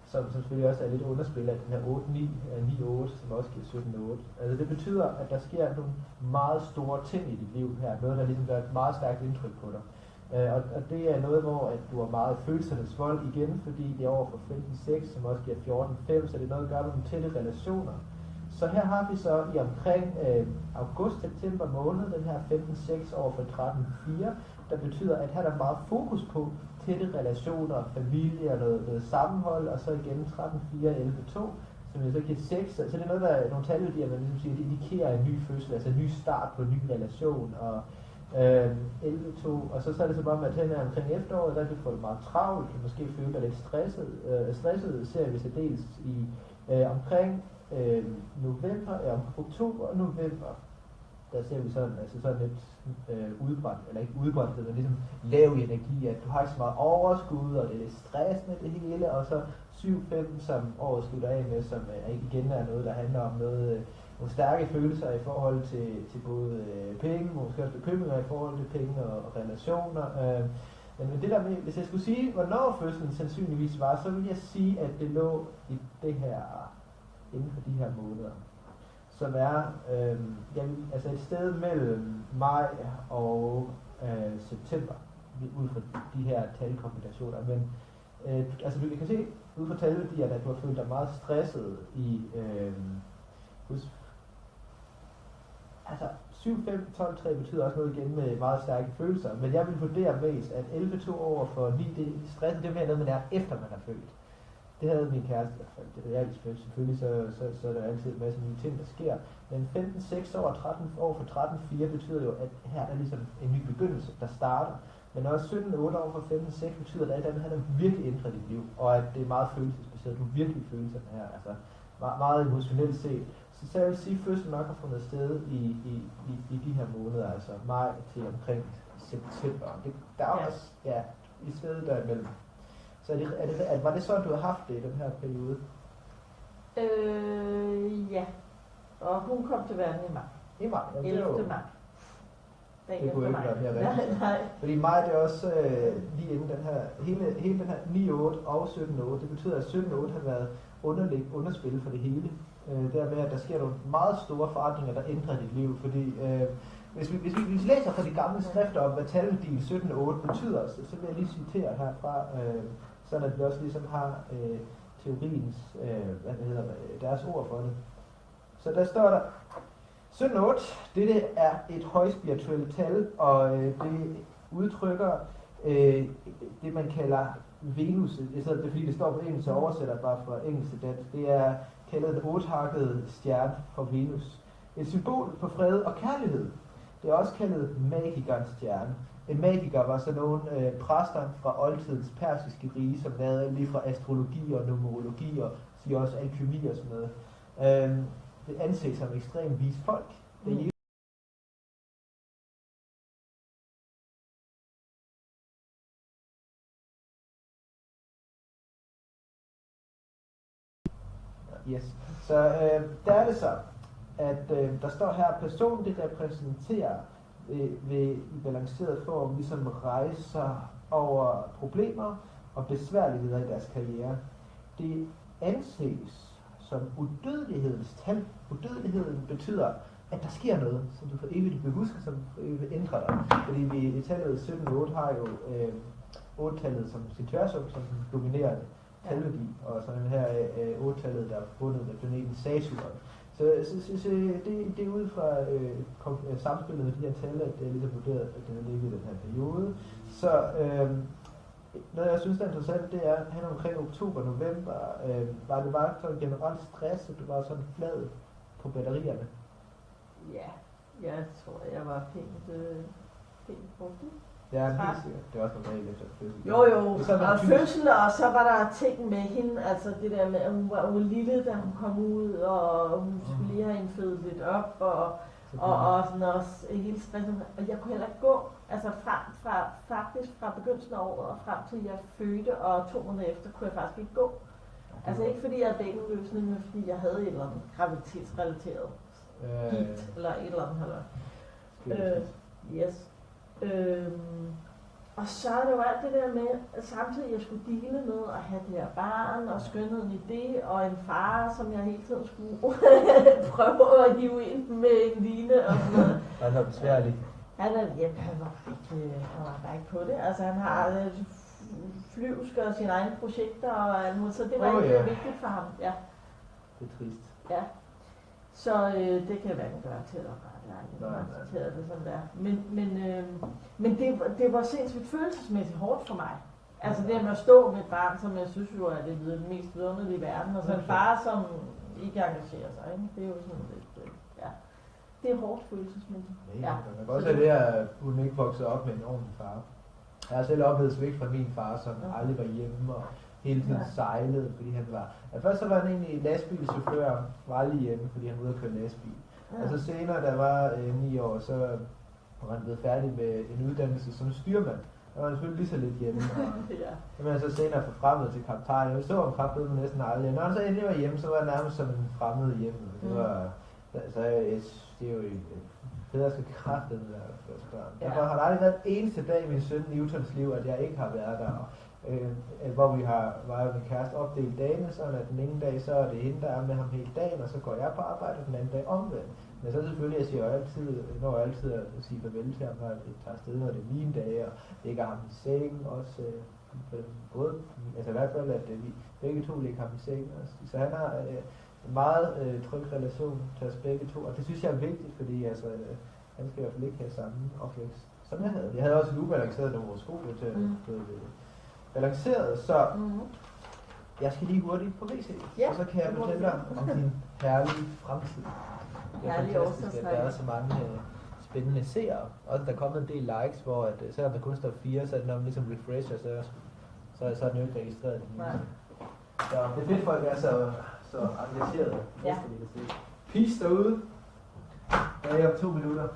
som selvfølgelig også er lidt underspil af den her 8-9, som også giver 17-8. Altså det betyder, at der sker nogle meget store ting i dit liv her, noget der ligesom gør et meget stærkt indtryk på dig. Og det er noget, hvor at du har meget følelsernes vold igen, fordi det er over for 15-6, som også giver 14-5, så det er noget at gøre med nogle tætte relationer. Så her har vi så i omkring august-september måned, den her 15-6 over for 13-4, der betyder, at her er der meget fokus på tætte relationer, familie og noget sammenhold, og så igen 13-4-11-2, som jo så giver 6. Så det er noget, der er nogle talværdier, man ligesom siger, det indikerer en ny fødsel, altså en ny start på en ny relation, og 11-2, og så er det så bare med, at hen omkring efteråret, der kan du få det meget travlt, og måske føle dig lidt stresset ser vi så dels i omkring oktober og november, der ser vi sådan, altså sådan lidt udbrændt, eller ikke udbrændt, men ligesom lav energi, at du har ikke så meget overskud, og det er lidt stress med det hele, og så 7-5, som året slutter af med, som igen er noget, der handler om nogle stærke følelser i forhold til både penge, måske også bekymringer i forhold til penge og relationer. Men det der med, hvis jeg skulle sige, hvornår fødslen sandsynligvis var, så vil jeg sige, at det lå i det her, inden for de her måneder, som er altså et sted mellem maj og september, ud fra de her talkombinationer. Men altså du kan se ud fra talværdierne, at du har følt dig meget stresset i altså 7, 5, 12, 3 betyder også noget igen med meget stærke følelser, men jeg vil vurdere mest, at 11-2 over for 9, det stresset, det er mere noget, man er efter man er født. Det havde min kæreste i hvert fald. Det er altid selvfølgelig, så er der altid en masse nye ting, der sker. Men 15-6 over 13 over for 13-4 betyder jo, at her er ligesom en ny begyndelse, der starter. Men også 17-8 over for 15-6 betyder, at der virkelig ændrer dit liv, og at det er meget følelsesbaseret. Du virkelig følelserne her, altså meget emotionelt set. Så jeg vil sige, at fødslen nok har fundet sted i de her måneder, altså maj til omkring september. Der er også, i stedet derimellem. Så var det sådan, du har haft det i den her periode? Ja. Og hun kom til verden i maj. I maj? 11. maj. Det kunne ikke være mere rigtigt. Nej. Fordi maj, det er også lige inden den her, hele den her 9-8 og 17-8, det betyder, at 17-8 har været underspil for det hele. Dermed, at der sker nogle meget store forandringer, der ændrer dit liv, fordi hvis vi læser fra de gamle skrifter om, hvad talværdien 17-8 betyder, så vil jeg lige citere herfra, sådan at vi også ligesom har teoriens, deres ord for det. Så der står der, 17-8, det er et højspirituelt tal, og det udtrykker det, man kalder Venus. Det er fordi, det står på engelsk, så oversætter bare fra engelsk til dansk. Det er kaldet den ottehakkede stjerne fra Venus. Et symbol på fred og kærlighed. Det er også kaldet magikernes stjerne. En magiker var så nogle præster fra oldtidens persiske rige, som lavede lige fra astrologi og numerologi og siger også alkymi og sådan noget. Det anses som ekstremt vis folk. Det Yes. Så der er det så, at der står her, at personen det repræsenterer ved i balanceret form ligesom rejse sig over problemer og besværligheder i deres karriere. Det anses som udødelighedens tal. Udødeligheden betyder, at der sker noget, som du for evigt vil huske, som for evigt vil ændre dig. Fordi vi i tallet 17-8 har jo 8-tallet som sin tværsum, som dominerende talværdi, og sådan her 8-tallet, der er forbundet med planeten Saturn. Så det er ud fra samspillet med de her tal, at det er lidt vurderet, at den er ligget i den her periode. Så noget jeg synes er interessant, det er, at hen omkring oktober-november, var det bare sådan generelt stress, at du var sådan flad på batterierne? Ja, jeg tror, jeg var pænt brugt. Ja, helt sikkert. Det er også normalt efter fødsel. Jo, og fødsel, og så var der ting med hende, altså det der med, at hun var lille, da hun kom ud, og hun skulle lige have hende født lidt op, og sådan også hele stressen. Og jeg kunne heller ikke gå, altså faktisk fra begyndelsen af året og frem til jeg fødte, og 2 måneder efter, kunne jeg faktisk ikke gå. Altså ikke fordi jeg havde bækkenløsning, men fordi jeg havde et eller andet graviditetsrelateret gigt, eller et eller andet. Yes. Og så er det jo alt det der med, at samtidig jeg skulle dele med at have det her barn, og skønheden i det, og en far, som jeg hele tiden skulle prøve at hive ind med en line og sådan noget. Han var besværlig. Han var bare ikke på det. Altså han har flyvsk og sine egne projekter og alt muligt, så det var ikke vigtigt for ham. Ja. Det er trist. Ja. Så det kan jeg hverken gøre til eller accepteret det sådan der. Men det var sindssygt følelsesmæssigt hårdt for mig. Altså det med at stå med et barn, som jeg synes jo er det mest vidunderlige i verden, og så en far, som ikke engagerer sig, ikke? Det er jo sådan lidt, ja. Det er hårdt følelsesmæssigt. Ja. Man kan også have det, at hun ikke voksede op med en ordentlig far. Jeg har selv oplevet svigt fra min far, som aldrig var hjemme og hele tiden sejlede, fordi han var... Først så var han egentlig lastbilchauffør, var aldrig hjemme, fordi han var ude at køre lastbil. Og så senere, da jeg var 9 år, så var han blevet færdig med en uddannelse som styrmand. Der var han selvfølgelig lige så lidt hjemme. Og så så senere forfremmet til kaptajn. Jeg så ham kraftedeme næsten aldrig. Når han så endelig var hjemme, så var han nærmest som en fremmed hjemme. Det var... Så det er jo bedre skal kraftedeme der første børn. Derfor har der aldrig været eneste dag i min søn Newtons liv, at jeg ikke har været der. Hvor vi har været med kæreste opdelt dagene, sådan at den ene dag, så er det hende, der er med ham hele dagen, og så går jeg på arbejde, og den anden dag omvendt. Men så selvfølgelig, jeg siger når jeg altid at sige farvel til ham, når jeg tager afsted, når det er mine dage, og lægger ham i sengen også. Både, altså i hvert fald, at vi begge to lægger ham i sengen også. Så han har en meget tryg relation til os begge to, og det synes jeg er vigtigt, fordi altså, han skal i hvert fald ikke have samme opvækst, som jeg havde. Jeg havde også en ubalanceret horoskop til at balanceret, så jeg skal lige hurtigt på WC, og så kan jeg fortælle dig om din herlige fremtid. Det er fantastisk, at der er så mange spændende seere. Også der er kommet en del likes, hvor at, selvom der kun står 4, så er det når man ligesom refresher, så er den jo ikke registreret. Så det er fedt, folk er så engagerede. Peace derude. Jeg er om 2 minutter.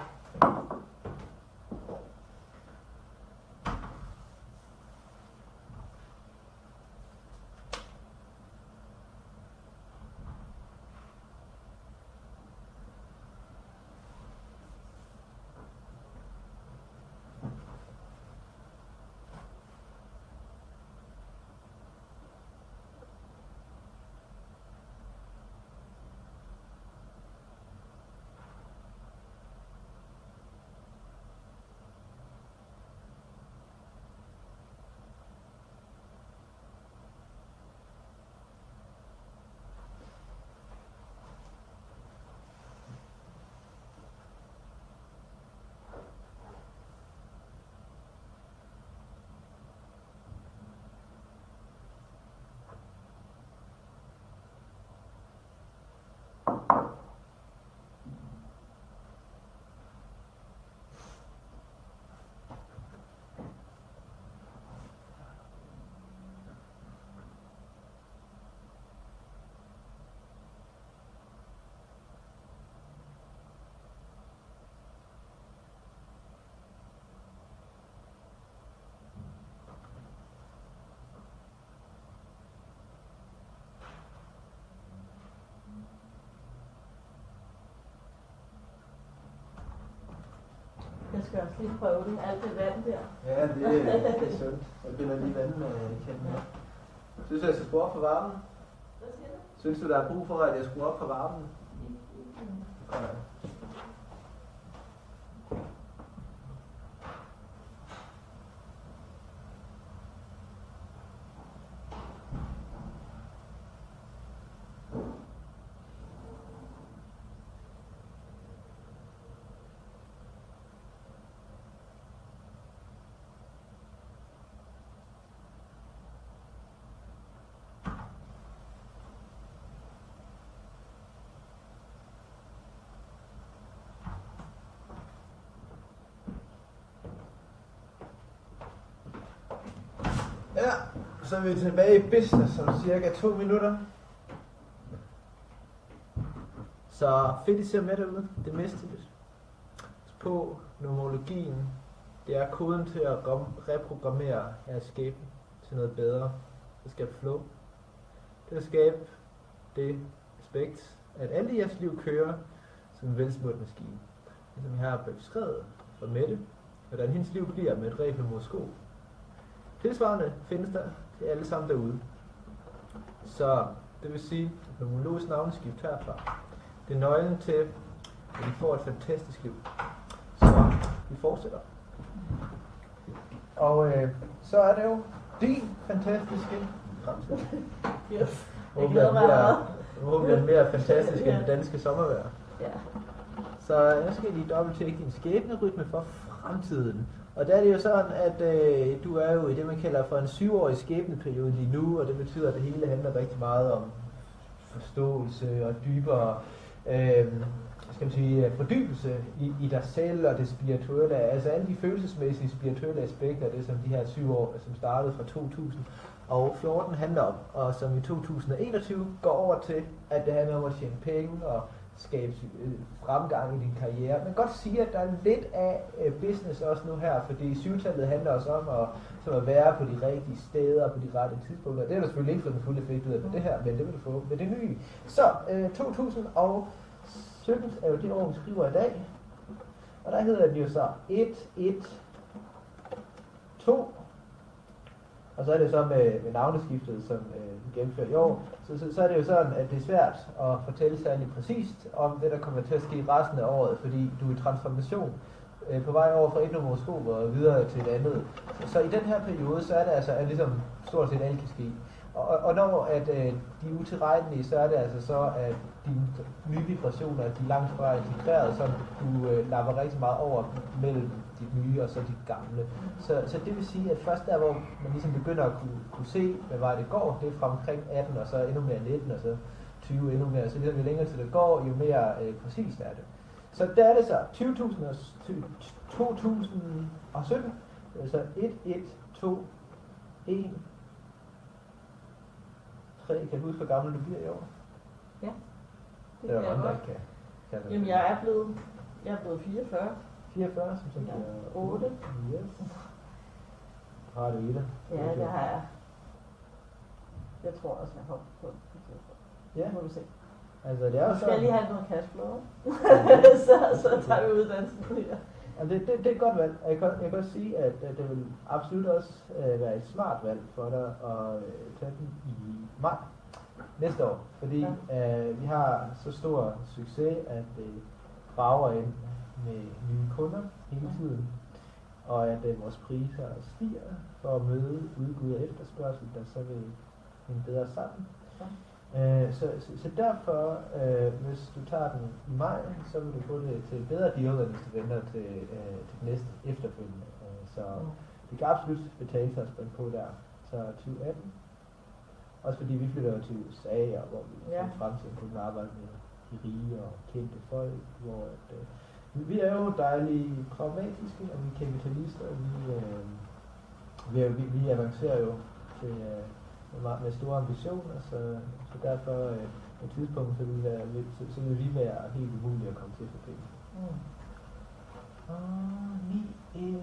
Jeg skal også lige prøve den. Alt det vand der. Ja, det er sundt. Jeg binder lige vandet med kænden her. Synes du, jeg skal skrue op for varmen? Hvad siger du? Synes du, der er brug for, at jeg skruer op for varmen? Ja. Ja, så er vi tilbage i business om cirka 2 minutter. Så fedt, I ser med derude. Det meste på numerologien, det er koden til at reprogrammere jeres skæbne til noget bedre. Det skaber flow. Det skaber det aspekt, at alle i jeres liv kører som en velsmurt maskine. Som jeg har beskrevet fra Mette, hvordan hendes liv bliver med et rebelmoskop. Tilsvarende findes der til alle sammen derude. Så det vil sige, at numerologisk navneskift herfra, det er nøglen til, at I får et fantastisk liv. Så vi fortsætter. Og så er det jo din fantastiske fremtid. Yes. Jeg glæder mig meget. Nu bliver den mere fantastisk end det danske sommervejr. Ja. Så jeg skal lige dobbelttjekke din skæbnerytme for fremtiden. Og der er det jo sådan, at du er jo i det, man kalder for en 7-årig skæbneperiode lige nu, og det betyder, at det hele handler rigtig meget om forståelse og dybere skal man sige, fordybelse i dig selv og det spirituelle, altså alle de følelsesmæssige spirituelle aspekter, det som de her 7 år, som startede fra 2014 handler om, og som i 2021 går over til, at det handler om at tjene penge og skabe fremgang i din karriere. Man kan godt sige, at der er lidt af business også nu her, fordi 7-tallet handler også om at være på de rigtige steder, på de rette tidspunkter. Det er der selvfølgelig ikke fået den fulde effekt ud af med det her, men det vil du få med det nye. Så 2017 er jo det år, vi skriver i dag, og der hedder det jo så 1, 1, 2, og så er det så med navneskiftet, som vi gennemfører i år, så er det jo sådan, at det er svært at fortælle særlig præcist om det, der kommer til at ske resten af året, fordi du er i transformation på vej over fra et numeroskop og videre til et andet. Så i den her periode, så er det altså, at ligesom stort set alt kan ske. Og når at de er utilregnelige, så er det altså så, at dine nye vibrationer, de er langt fra integreret, så du lapper rigtig meget over mellem dit nye og så dit gamle. Så det vil sige, at først der, hvor man ligesom begynder at kunne se, hvad vej det går, det er fra omkring 18, og så endnu mere 19, og så 20 endnu mere. Så ligesom jo længere til det går, jo mere præcist er det. Så der er det så 2017, så 1, 1, 2, 1, 3. Kan du huske, hvor gammel du bliver i år? Ja, det kan jeg godt. Jamen, jeg er blevet 44. 44, som så bliver 8. Yes. Har du i det? Ja, det har jeg. Jeg tror også, jeg hopper på det. Ja. Må du se. Altså, det er jo skal jeg lige have noget cashflow. så tager vi uddannelsen her. Altså, det er et godt valg. Jeg kan også sige, at det vil absolut også være et smart valg for dig at tage den i maj næste år. Fordi vi har så stor succes, at det brager ind med nye kunder hele tiden. Og at vores priser stiger for at møde udbud og efterspørgsel, der så vil hænge bedre sammen. Så derfor, hvis du tager den i maj, så vil du få det til et bedre deal, end hvis du venter til den næste efterfølgende. Så det kan absolut betale sig at springe på der. Så 2018. Også fordi vi flytter til USA, og hvor vi i fremtiden kunne arbejde med de rige og kendte folk, hvor vi er jo dejligt pragmatiske, og vi er kapitalister, og vi avancerer jo til med store ambitioner, så derfor på et tidspunkt så vil vi være helt umulige at komme til for penge. 9, 1,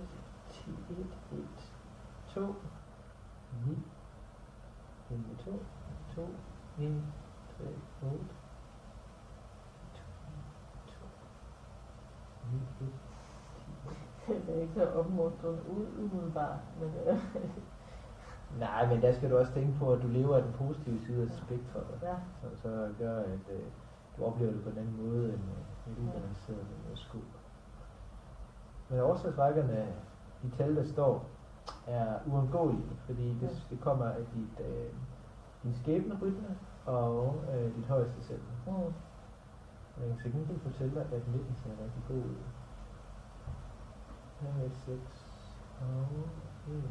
10, 1, 1, 2, 9, 11, 2, 2, 1, 3, 8, 2, 9, 1, 10. Det er ikke så opmuntrende umiddelbart, men nej, men der skal du også tænke på, at du lever af den positive side af spektret, så gør, at du oplever det på en anden måde end et ubalanceret skub. Men årsagsrækkerne, de tal, der står, er uundgåelige, fordi det kommer af din skæbnerytme og dit højeste selv. Jeg kan sikkert fortælle dig, at 19 ser rigtig god ud. 6 og 1.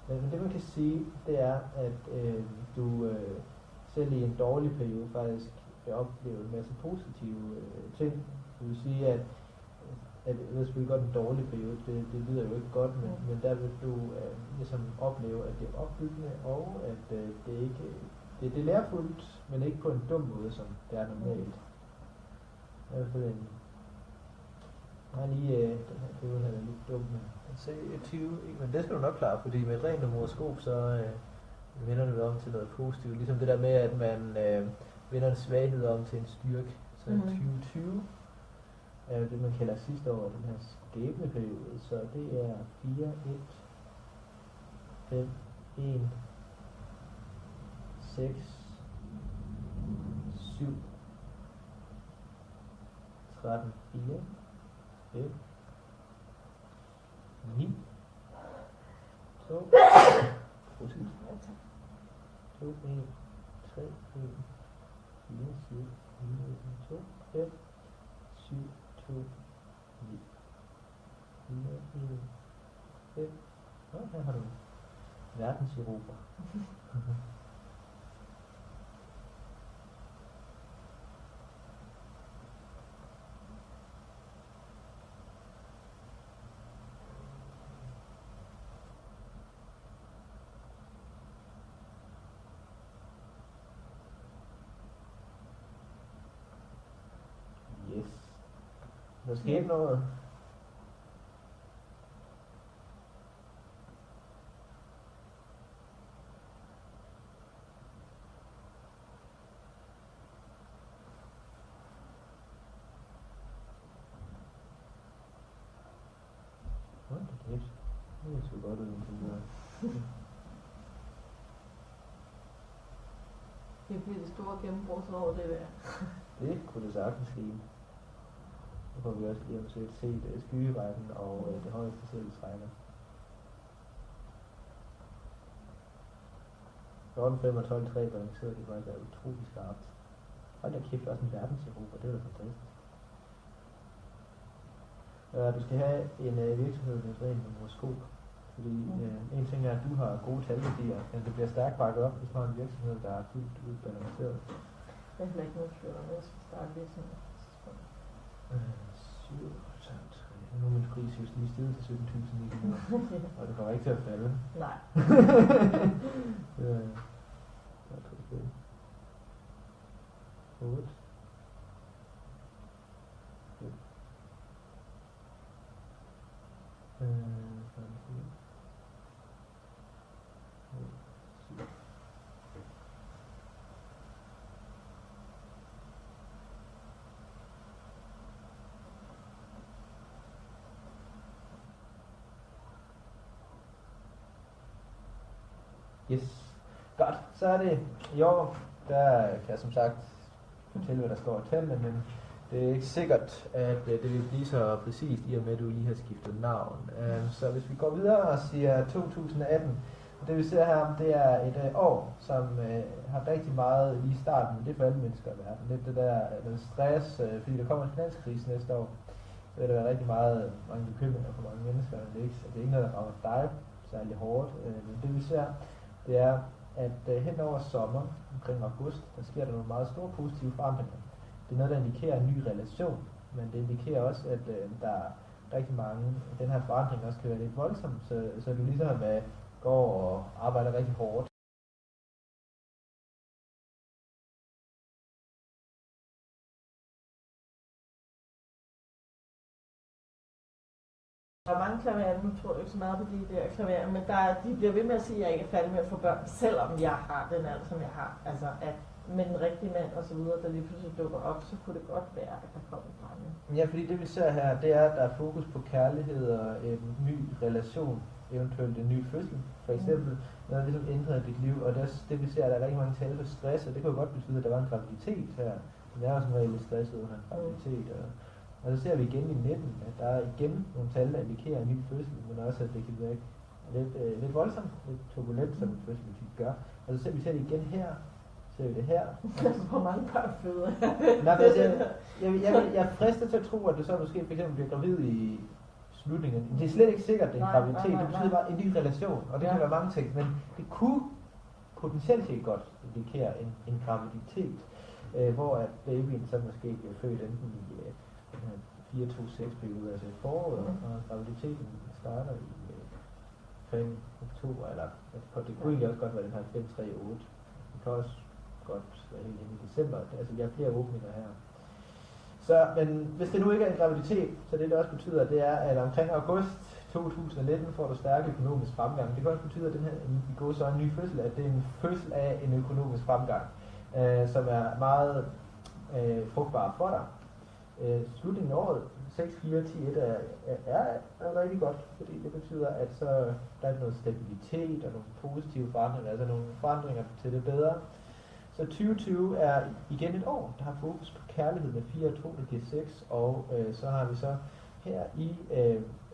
Men det man kan sige, det er, at du selv i en dårlig periode faktisk vil opleve en masse positive ting. Det vil sige, at at det er selvfølgelig godt en dårlig periode, det lyder jo ikke godt, men der vil du ligesom opleve, at det er opbyggende, og at det ikke, det er lærefuldt, men ikke på en dum måde, som det er normalt. I hvert fald en, nej lige, den her periode er lidt dum, men se 20, men det skal du nok klare, fordi med et rent horoskop, så vender det om til noget positivt, ligesom det der med, at man vender en svaghed om til en styrke, så 2020 er jo det, man kalder sidste år, den her skæbneperiode, så det er 4, 1, 5, 1, 6, 7, 13, 4, 5, 9, 2, 2, 1, 3, 1, 4, 7, 9, 2, 5, 7, 2, 9, 4, 1, 5. Nå, her har du verdens Europa. Yes. Der skete noget. Hold da kæft. Det er sgu godt ud, indtil videre. Det bliver det store gennembrudsår, det der. Det kunne det sagtens ske. Nu får vi også lige eventuelt set skyretten og det højeste selvsregner. 14, 5 og 12, 3 balanceret, det faktisk er utrolig skarpt. Hold da kæft, også en verdenseuropa, det er da fantastisk. Du skal have en virksomhed med et rent horoskop. Fordi en ting er, at du har gode talværdier, men det bliver stærkt bakket op, hvis du har en virksomhed, der er fuldt ud balanceret. Jeg har ikke noget tvivl om, at jeg skal starte virksomhed. 7, 3. Nu er min pris just lige steget til 17.900, og det kommer ikke til at falde. Nej. Jeg tror det. 8. 5. Yes. Godt, så er det i år, der kan jeg som sagt fortælle, hvad der står i tallene, men det er ikke sikkert, at det vil blive så præcist, i og med at du lige har skiftet navn. Så hvis vi går videre og siger 2018, det vi ser her, det er et år, som har rigtig meget lige i starten, men det er for alle mennesker i verden. Lidt det der noget stress, fordi der kommer en finanskrise næste år, så vil der være rigtig mange bekymringer for mange mennesker. Det er ikke noget, der rammer dig særlig hårdt, men det vi ser, det er, at hen over sommer, omkring august, der sker der nogle meget store positive forandringer. Det er noget, der indikerer en ny relation, men det indikerer også, at der er rigtig mange, den her forandring også kan være lidt voldsom, så du ligesom går og arbejder rigtig hårdt. Der er mange klaverer, nu tror jeg ikke så meget på de der klaverer, men de bliver ved med at sige, at jeg ikke er færdig med at få børn, selvom jeg har den alder, som jeg har. Altså, at med den rigtige mand og så videre, der lige pludselig dukker op, så kunne det godt være, at der kommer drenge. Ja, fordi det vi ser her, det er, at der er fokus på kærlighed og en ny relation, eventuelt en ny fødsel, for eksempel, noget ligesom ændret dit liv, og det vi ser, at der er rigtig mange tal for stress, og det kan jo godt betyde, at der var en graviditet her. Den er jo som regel lidt stresset under en graviditet, og så ser vi igen i 19, at der er igen nogle tal, der indikerer en ny fødsel, men også at det kan være lidt voldsomt, lidt turbulent, som en fødsel gør. Og så ser vi det igen her, ser vi det her. Hvor mange børn føder jeg frister til at tro, at du så måske for eksempel bliver gravid i slutningen. Det er slet ikke sikkert, at det er en graviditet. Det betyder bare en ny relation, og det kan være mange ting. Men det kunne potentielt set godt indikere en graviditet, hvor at babyen så måske bliver født enten i 4-2-6-periode, altså i foråret, og graviditeten starter i omkring oktober, eller det kunne egentlig også godt være den her 5-3-8. Det kan også godt være helt inde i december, altså vi har flere åbninger her. Så, men hvis det nu ikke er en graviditet, så det også betyder, det er, at omkring august 2019 får du stærk økonomisk fremgang. Det kan også betyde, at den her i går så en ny fødsel, at det er en fødsel af en økonomisk fremgang, som er meget frugtbar for dig. Slutningen af året, 6-4-10-1 er rigtig godt, fordi det betyder, at så der er noget stabilitet og nogle positive forandringer, altså nogle forandringer til det bedre. Så 2020 er igen et år, der har fokus på kærlighed med 4 og 2, der giver 6, og så har vi så her i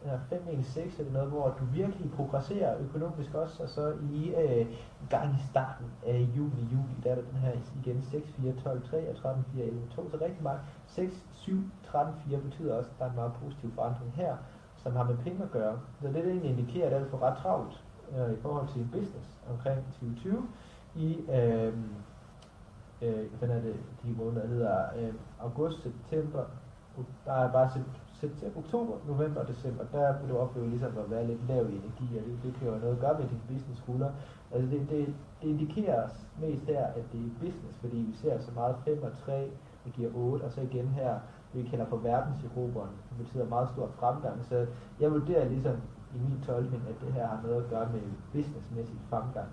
5-1-6, er det noget, hvor du virkelig progresserer økonomisk også, og så i gang i starten af juli, der er der den her igen 6-4-12-3 og 13-4-11-2, så rigtig meget. 6-7-13-4 betyder også, at der er en meget positiv forandring her, som har med penge at gøre. Så det egentlig indikerer, at det får ret travlt i forhold til business omkring 2020 i hvad er det, de måneder hedder august, september, der er bare september, oktober, november og december, der vil du opleve ligesom at være lidt lav i energi, og det kan jo noget at gøre med din business skulder. Altså det indikerer mest her, at det er business, fordi vi ser så meget 5 og 3, det giver 8, og så igen her, det vi kalder for verdenseroberen, det betyder meget stor fremgang, så jeg vurderer ligesom i min tolkning, at det her har noget at gøre med businessmæssig fremgang.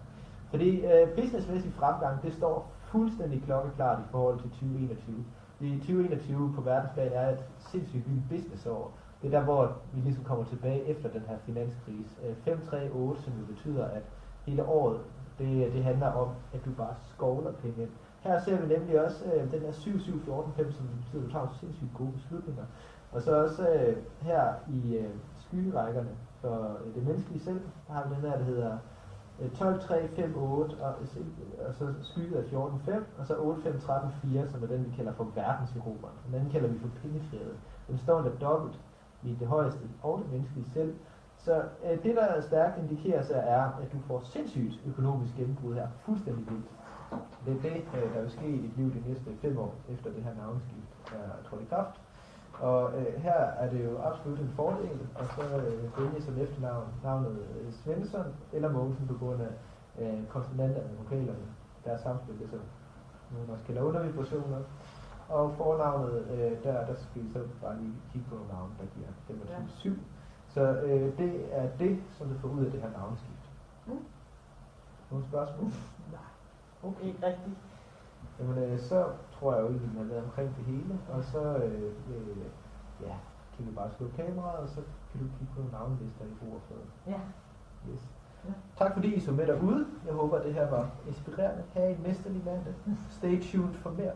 Fordi businessmæssig fremgang, det står fuldstændig klokkeklart i forhold til 2021. I 2021 på verdensplan er et sindssygt vildt businessår. Det er der, hvor vi ligesom kommer tilbage efter den her finanskrise. 5-3-8, som jo betyder, at hele året, det handler om, at du bare skovler penge ind. Her ser vi nemlig også den her 7-7-14-5, som betyder, at du tager sindssygt gode beslutninger. Og så også her i skyrækkerne for det menneskelige selv, der har vi den her, der hedder 12-3-5-8, og så skygget af 14-5, og så 8-5-13-4, som er den, vi kalder for verdenseroberen. Den kalder vi for pengefrihed. Den står der dobbelt i det højeste og det menneskelige selv. Så det, der stærkt indikerer sig, er, at du får sindssygt økonomisk gennembrud her. Fuldstændig vildt. Det er det, der vil ske i dit liv de næste 5 år, efter det her navneskift er trådt i kraft. Og her er det jo absolut en fordel, og så vælge som efternavn navnet Svensson eller Mogensen på grund af konsonanterne og vokalerne, der er samspil, det som nogen også kalder undervibrationer. Og fornavnet, der skal vi så bare lige kigge på nogle navne, der giver 25-7. Så det er det, som du får ud af det her navneskift. Nogle spørgsmål? Nej, okay, ikke rigtigt. Jamen, så tror jeg jo egentlig, at vi har været omkring det hele, og så kan vi bare slå kameraet, og så kan du kigge på nogle navnelister i ordfladen. Ja. Yes. Ja. Tak fordi I så med derude. Jeg håber, at det her var inspirerende. Ha' en mesterlig mandag. Stay tuned for mere.